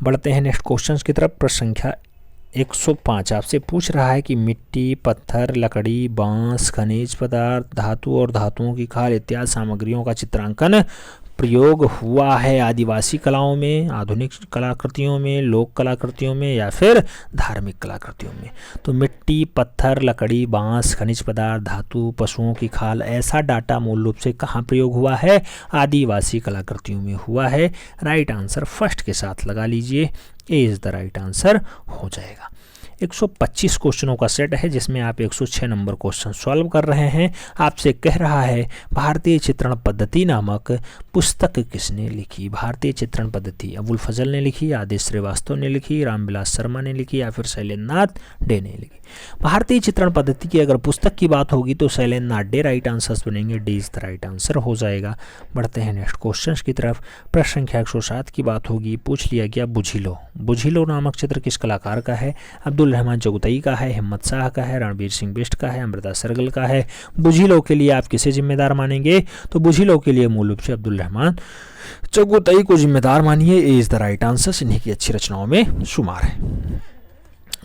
बढ़ते हैं नेक्स्ट क्वेश्चन की तरफ। प्रश्न संख्या 105 आपसे पूछ रहा है कि मिट्टी, पत्थर, लकड़ी, बांस, खनिज पदार्थ, धातु और धातुओं की खाल इत्यादि सामग्रियों का चित्रांकन प्रयोग हुआ है आदिवासी कलाओं में, आधुनिक कलाकृतियों में, लोक कलाकृतियों में या फिर धार्मिक कलाकृतियों में। तो मिट्टी, पत्थर, लकड़ी, बांस, खनिज पदार्थ, धातु, पशुओं की खाल, ऐसा डाटा मूल रूप से कहाँ प्रयोग हुआ है? आदिवासी कलाकृतियों में हुआ है। राइट आंसर फर्स्ट के साथ लगा लीजिए, ए इज द राइट आंसर हो जाएगा। 125 क्वेश्चनों का सेट है जिसमें आप 106 नंबर क्वेश्चन सॉल्व कर रहे हैं। आपसे कह रहा है भारतीय चित्रण पद्धति नामक पुस्तक किसने लिखी? भारतीय चित्रण पद्धति अबुल फजल ने लिखी, आदेश श्रीवास्तव ने लिखी, रामविलास शर्मा ने लिखी या फिर शैलेंद्रनाथ डे ने लिखी? भारतीय चित्रण पद्धति की अगर पुस्तक की बात होगी तो शैलेंद्रनाथ डे राइट आंसर्स बनेंगे, D is the right answer हो जाएगा। बढ़ते हैं नेक्स्ट क्वेश्चन की तरफ। प्रश्न संख्या 107 की बात होगी। पूछ लिया गया बुझिलो। बुझिलो नामक चित्र किस कलाकार का है? अब्दुल रहमान चगुतई का है, हिम्मत शाह का है, रणबीर सिंह बिष्ट का है, अमृता सरगल का है। बुझिलो के लिए आप किसे जिम्मेदार मानेंगे? तो बुझिलो के लिए मूल रूप से अब्दुल रहमान चगुतई को जिम्मेदार मानिए, ए इज द राइट आंसर। इन्हीं की अच्छी रचनाओं में शुमार है।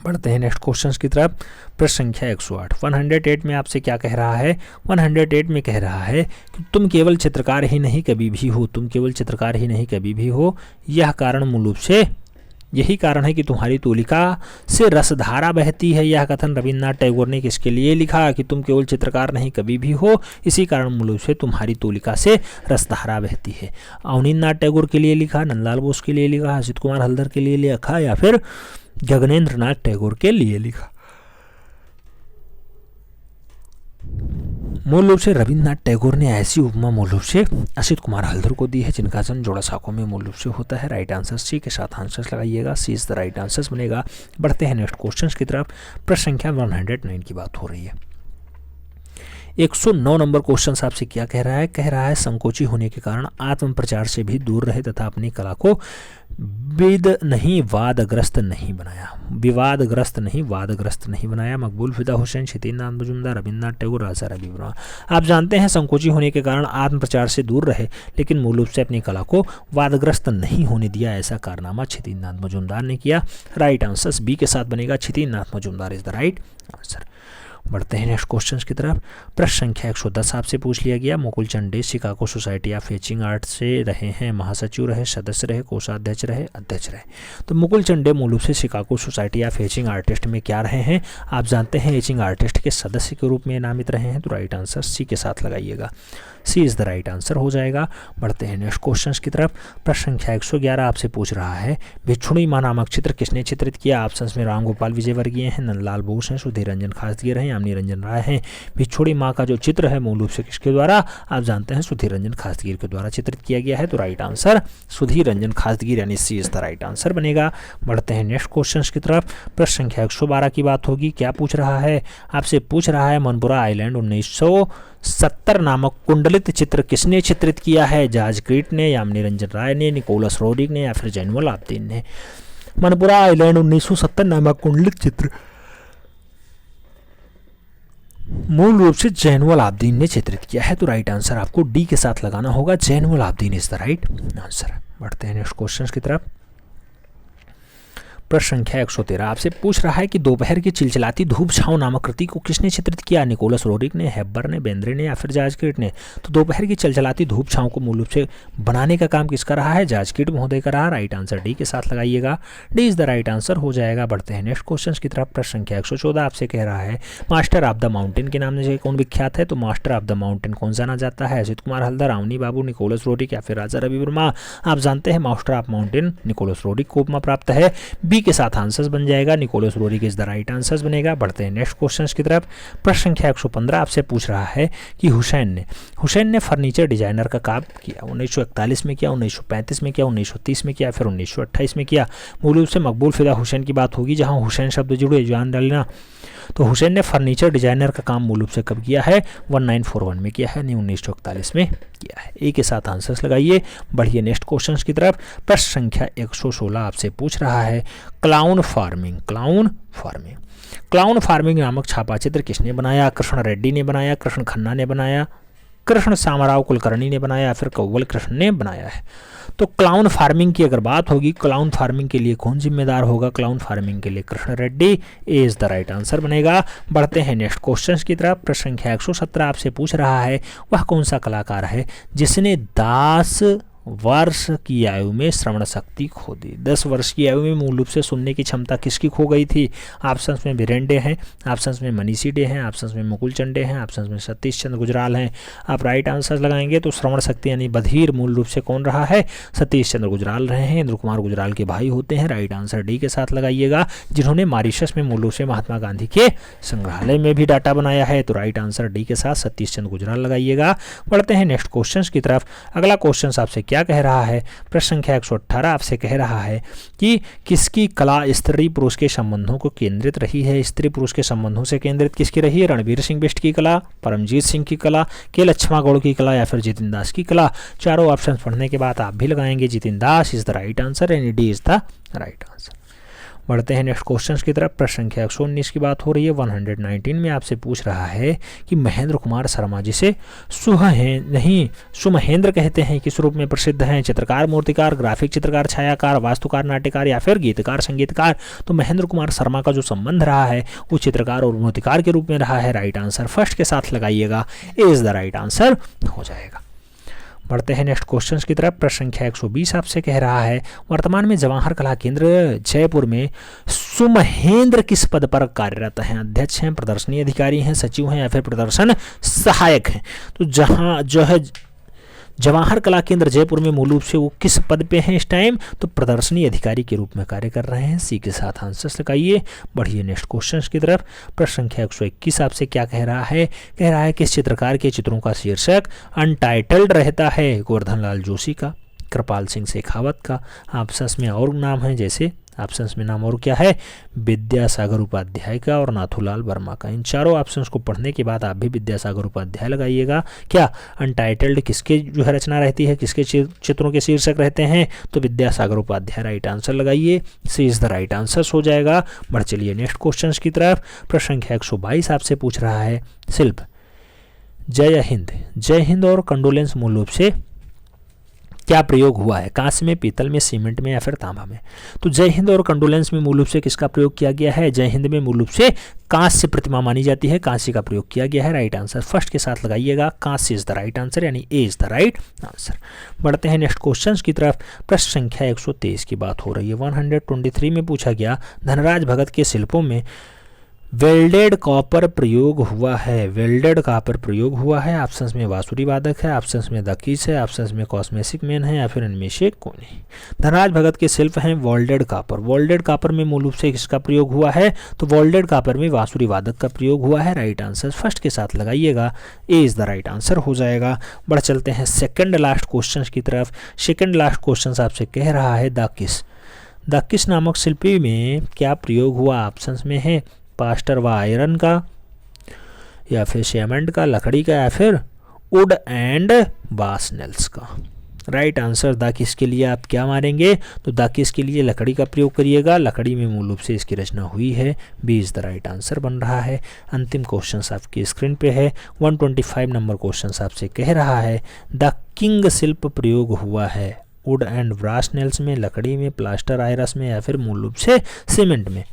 बढ़ते हैं नेक्स्ट क्वेश्चन की तरफ। प्रश्न संख्या 108। 108 में आपसे क्या कह रहा है? 108 में कह रहा है कि तुम केवल चित्रकार ही नहीं कभी भी हो, तुम केवल चित्रकार ही नहीं कभी भी हो। यह कारण मूल रूप से यही कारण है कि तुम्हारी तूलिका से रसधारा बहती है। यह कथन रविन्द्रनाथ टैगोर ने किसके लिए लिखा? कि तुम केवल चित्रकार नहीं कभी भी हो, इसी कारण मूल रूप से तुम्हारी तूलिका से रसधारा बहती है। अवनींद्रनाथ टैगोर के लिए लिखा, नंदलाल बोस के लिए लिखा, असित कुमार हल्दर के लिए लिखा या फिर गगनेंद्रनाथ टैगोर के लिए लिखा? मूल रूप से रविन्द्रनाथ टैगोर ने ऐसी उपमा मूल रूप से असित कुमार हल्दर को दी है जिनका जन्म जोड़ासांको में मूल रूप से होता है। राइट आंसर सी के साथ आंसर्स लगाइएगा, सी इज द राइट आंसर्स बनेगा। बढ़ते हैं नेक्स्ट क्वेश्चन की तरफ। प्रश्न संख्या 109 की बात हो रही है। 109 नंबर क्वेश्चन आपसे क्या कह रहा है? कह रहा है संकोची होने के कारण आत्म प्रचार से भी दूर रहे तथा अपनी कला को वादग्रस्त नहीं बनाया। मकबूल फिदा हुसैन, क्षितिन्द्रनाथ मजूमदार, रविन्द्रनाथ टैगोर, राजा रवि वर्मा। आप जानते हैं संकोची होने के कारण आत्म प्रचार से दूर रहे लेकिन मूल रूप से अपनी कला को वादग्रस्त नहीं होने दिया, ऐसा कारनामा क्षितिन्द्रनाथ मजूमदार ने किया। राइट आंसर बी के साथ बनेगा, Kshitindranath Majumdar is the right answer. बढ़ते हैं नेक्स्ट क्वेश्चन की तरफ। प्रश्न संख्या 110 आपसे पूछ लिया गया। Mukul Chand Dey Chicago Society of etching art से रहे हैं, महासचिव रहे, सदस्य रहे, कोषाध्यक्ष रहे, अध्यक्ष रहे। तो मुकुल चंद डे मूल रूप से Chicago Society of etching artist में क्या रहे हैं? आप जानते हैं एचिंग आर्टिस्ट के सदस्य के रूप में नामित रहे हैं। तो राइट आंसर सी के साथ लगाइएगा, सी इज द राइट आंसर हो जाएगा। बढ़ते हैं नेक्स्ट क्वेश्चन की तरफ। प्रश्न संख्या 111 आपसे पूछ रहा है भिक्षुणी मां नामक चित्र किसने चित्रित किया? ऑप्शंस में राम गोपाल विजयवर्गीय हैं, नंदलाल बोस हैं, सुधीर रंजन खासगीर हैं, यामिनी रंजन राय हैं। भिक्षुणी मां का जो चित्र है मूल रूप से किसके द्वारा? आप जानते हैं सुधीर रंजन खासगीर के द्वारा चित्रित किया गया है। तो राइट आंसर सुधीर रंजन खासगीर यानी C is the right answer बनेगा। बढ़ते हैं नेक्स्ट क्वेश्चन की तरफ। प्रश्न संख्या 112 की बात होगी। क्या पूछ रहा है? आपसे पूछ रहा है मनपुरा आइलैंड 1970 नामक कुंडलित चित्र किसने चित्रित किया है? जॉर्ज क्रीट ने, यामिनी रंजन राय ने, निकोलस रोड्रिग ने या फिर जैनुअल आब्दीन ने? मनपुरा आइलैंड 1970 नामक कुंडलित चित्र मूल रूप से जैनुअल आब्दीन ने चित्रित किया है। तो राइट आंसर आपको डी के साथ लगाना होगा, Zainul Abdin is the right answer. बढ़ते हैं नेक्स्ट क्वेश्चन की तरफ। प्रश्न संख्या 113 आपसे पूछ रहा है कि दोपहर की चिलचिलाती धूप छांव नामक कृति को किसने चित्रित किया? निकोलस रोड्रिग ने, हेब्बर ने, बेंद्रे ने या फिर जॉर्ज क्रीट ने? तो दोपहर की चिलचिलाती धूप छांव को मूल रूप से बनाने का काम किसका रहा है? जॉर्ज क्रीट महोदय का रहा। राइट आंसर डी के साथ लगाइएगा, D is the right answer हो जाएगा। बढ़ते हैं नेक्स्ट क्वेश्चन की तरफ। प्रश्न संख्या 114 आपसे कह रहा है मास्टर ऑफ द माउंटेन के नाम से कौन विख्यात है? तो मास्टर ऑफ द माउंटेन कौन जाना जाता है? असित कुमार हल्दर, अवनी बाबू, निकोलस रोड्रिग या फिर राजा रवि वर्मा? आप जानते हैं मास्टर ऑफ माउंटेन निकोलस रोड्रिग को उपमा प्राप्त है। बी के साथ आंसर जाएगा, निकोलस रोड्रिग इज द राइट आंसर बनेगा। बढ़ते हैं नेक्स्ट क्वेश्चन की तरफ। प्रश्न संख्या 115 आपसे पूछ रहा है कि हुसैन ने फर्नीचर डिजाइनर का काम किया 1941 में किया, 1935 में किया, 1930 में किया, फिर 1928 में किया। मूल रूप से मकबूल फिदा हुसैन की बात होगी। जहां हुसैन शब्द जुड़े जान डालना, तो तो हुसैन ने फर्नीचर डिजाइनर का काम मूल रूप से कब किया है? 1941 में किया है, नहीं 1941 में किया है। ए के साथ आंसर्स लगाइए। बढ़िए नेक्स्ट क्वेश्चन की तरफ। प्रश्न संख्या 116 आपसे पूछ रहा है क्लाउन फार्मिंग। क्लाउन फार्मिंग नामक छापा चित्र किसने बनाया? कृष्ण रेड्डी ने बनाया, कृष्ण खन्ना ने बनाया, कृष्ण सामराव कुलकर्णी ने बनाया या फिर कव्वल कृष्ण ने बनाया है? तो क्लाउन फार्मिंग की अगर बात होगी, क्लाउन फार्मिंग के लिए कौन जिम्मेदार होगा? क्लाउन फार्मिंग के लिए कृष्ण रेड्डी। ए इज द राइट आंसर बनेगा। बढ़ते हैं नेक्स्ट क्वेश्चन की तरफ। प्रश्न संख्या 117 आपसे पूछ रहा है वह कौन सा कलाकार है जिसने 10 वर्ष की आयु में श्रवण शक्ति खो दी? 10 वर्ष की आयु में मूल रूप से सुनने की क्षमता किसकी खो गई थी? ऑप्शंस में बीरेन डे हैं, ऑप्शंस में मनीषी डे हैं, ऑप्शंस में मुकुल चंद डे हैं, ऑप्शंस में सतीश चंद्र गुजराल हैं। आप राइट आंसर लगाएंगे तो श्रवण शक्ति यानी बधिर मूल रूप से कौन रहा है? सतीश चंद्र गुजराल रहे हैं। इंद्र कुमार गुजराल के भाई होते हैं। राइट आंसर डी के साथ लगाइएगा, जिन्होंने मॉरिशस में मूल रूप से महात्मा गांधी के संग्रहालय में भी डाटा बनाया है। तो राइट आंसर डी के साथ सतीश चंद्र गुजराल लगाइएगा। बढ़ते हैं नेक्स्ट क्वेश्चन की तरफ। अगला क्वेश्चन आपसे क्या कह रहा है? प्रश्न संख्या 118 आपसे कह रहा है कि किसकी कला स्त्री पुरुष के संबंधों को केंद्रित रही है? स्त्री पुरुष के संबंधों से केंद्रित किसकी रही है? रणवीर सिंह बिष्ट की कला, परमजीत सिंह की कला, के लक्ष्मा गौड़ की कला या फिर जितिन दास की कला? चारों ऑप्शन पढ़ने के बाद आप भी लगाएंगे Jitin Das is the right answer and D is the right answer. बढ़ते हैं नेक्स्ट क्वेश्चन की तरफ। प्रश्न संख्या 119 की बात हो रही है। 119 में आपसे पूछ रहा है कि महेंद्र कुमार शर्मा जिसे सुमहेंद्र कहते हैं किस रूप में प्रसिद्ध हैं? चित्रकार, मूर्तिकार, ग्राफिक चित्रकार, छायाकार, वास्तुकार, नाट्यकार या फिर गीतकार, संगीतकार? तो महेंद्र कुमार शर्मा का जो संबंध रहा है वो चित्रकार और मूर्तिकार के रूप में रहा है। राइट आंसर फर्स्ट के साथ लगाइएगा, ए इज द राइट आंसर हो जाएगा। बढ़ते हैं नेक्स्ट क्वेश्चन की तरफ। प्रश्न संख्या 120 आपसे कह रहा है वर्तमान में जवाहर कला केंद्र जयपुर में सुमहेंद्र किस पद पर कार्यरत हैं? अध्यक्ष हैं, प्रदर्शनी अधिकारी हैं, सचिव हैं या फिर प्रदर्शन सहायक हैं? तो जहां जो है जवाहर कला केंद्र जयपुर में मूल रूप से वो किस पद पे हैं इस टाइम? तो प्रदर्शनी अधिकारी के रूप में कार्य कर रहे हैं। सी के साथ आंसर्स लगाइए। बढ़िए नेक्स्ट क्वेश्चन की तरफ। प्रश्न संख्या 121 आपसे क्या कह रहा है? कह रहा है कि इस चित्रकार के चित्रों का शीर्षक अनटाइटल्ड रहता है? गोवर्धन लाल जोशी का, कृपाल सिंह शेखावत का। ऑप्शंस में और नाम है, जैसे ऑप्शंस में नाम और क्या है? विद्यासागर उपाध्याय का और नाथूलाल वर्मा का। इन चारों ऑप्शंस को पढ़ने के बाद आप भी विद्यासागर उपाध्याय लगाइएगा। क्या अनटाइटल्ड किसके जो है रचना रहती है, किसके चित्रों के शीर्षक रहते हैं? तो विद्यासागर उपाध्याय। राइट आंसर लगाइए, सी इज द राइट आंसर हो जाएगा। बढ़ चलिए नेक्स्ट क्वेश्चन की तरफ। प्रश्न संख्या 122 आपसे पूछ रहा है शिल्प जय हिंद और कंडोलेंस मूल रूप से क्या प्रयोग हुआ है? कांस्य में, पीतल में, सीमेंट में या फिर तांबा में? तो जय हिंद और कंडोलेंस में मूल रूप से किसका प्रयोग किया गया है? जय हिंद में मूल रूप से कांस्य प्रतिमा मानी जाती है, कांस्य का प्रयोग किया गया है। राइट आंसर फर्स्ट के साथ लगाइएगा, कांस्य इज द राइट आंसर यानी ए इज द राइट आंसर। बढ़ते हैं नेक्स्ट क्वेश्चन की तरफ। प्रश्न संख्या 123 की बात हो रही है। 123 में पूछा गया धनराज भगत के शिल्पों में वेल्डेड कॉपर प्रयोग हुआ है? वेल्डेड कॉपर प्रयोग हुआ है। ऑप्शंस में बांसुरी वादक है, ऑप्शंस में दकीस है, ऑप्शंस में कॉस्मेटिक मैन है या फिर इनमें से कोई नहीं। धनराज भगत के शिल्प हैं वेल्डेड कॉपर। वेल्डेड कॉपर में मूल रूप से किसका प्रयोग हुआ है? तो वेल्डेड कॉपर में बांसुरी वादक का प्रयोग हुआ है। राइट आंसर फर्स्ट के साथ लगाइएगा, ए इज द राइट आंसर हो जाएगा। बढ़ चलते हैं सेकंड लास्ट क्वेश्चन की तरफ। सेकंड लास्ट क्वेश्चन आपसे कह रहा है दाकिस नामक शिल्पी में क्या प्रयोग हुआ? ऑप्शंस में है पास्टर व आयरन का या फिर सीमेंट का, लकड़ी का या फिर वुड एंड बास नेल्स का। राइट आंसर दाकिस के लिए आप क्या मारेंगे? तो दाकिस के लिए लकड़ी का प्रयोग करिएगा। लकड़ी में मूल रूप से इसकी रचना हुई है। B is the right answer बन रहा है। अंतिम क्वेश्चन आपकी स्क्रीन पे है। 125 नंबर क्वेश्चन आपसे कह रहा है द किंग शिल्प प्रयोग हुआ है वुड एंड ब्रास नेल्स में, लकड़ी में, प्लास्टर आयरस में या फिर मूल रूप से सीमेंट में?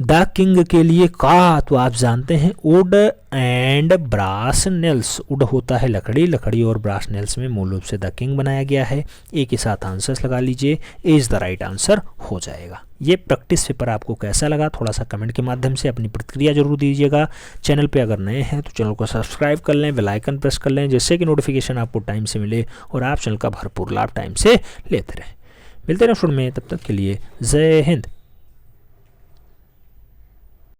द किंग के लिए का तो आप जानते हैं wood and brass nails. Wood होता है लकड़ी, लकड़ी और ब्रास नेल्स में मूल रूप से द किंग बनाया गया है। ए के साथ आंसर्स लगा लीजिए, ए इज द राइट आंसर हो जाएगा। ये प्रैक्टिस पेपर आपको कैसा लगा थोड़ा सा कमेंट के माध्यम से अपनी प्रतिक्रिया जरूर दीजिएगा। चैनल पे अगर नए हैं तो चैनल को सब्सक्राइब कर लें, बेल आइकन प्रेस कर लें जिससे कि नोटिफिकेशन आपको टाइम से मिले और आप चैनल का भरपूर लाभ टाइम से लेते रहें। मिलते हैं शुरू में, तब तक के लिए जय हिंद।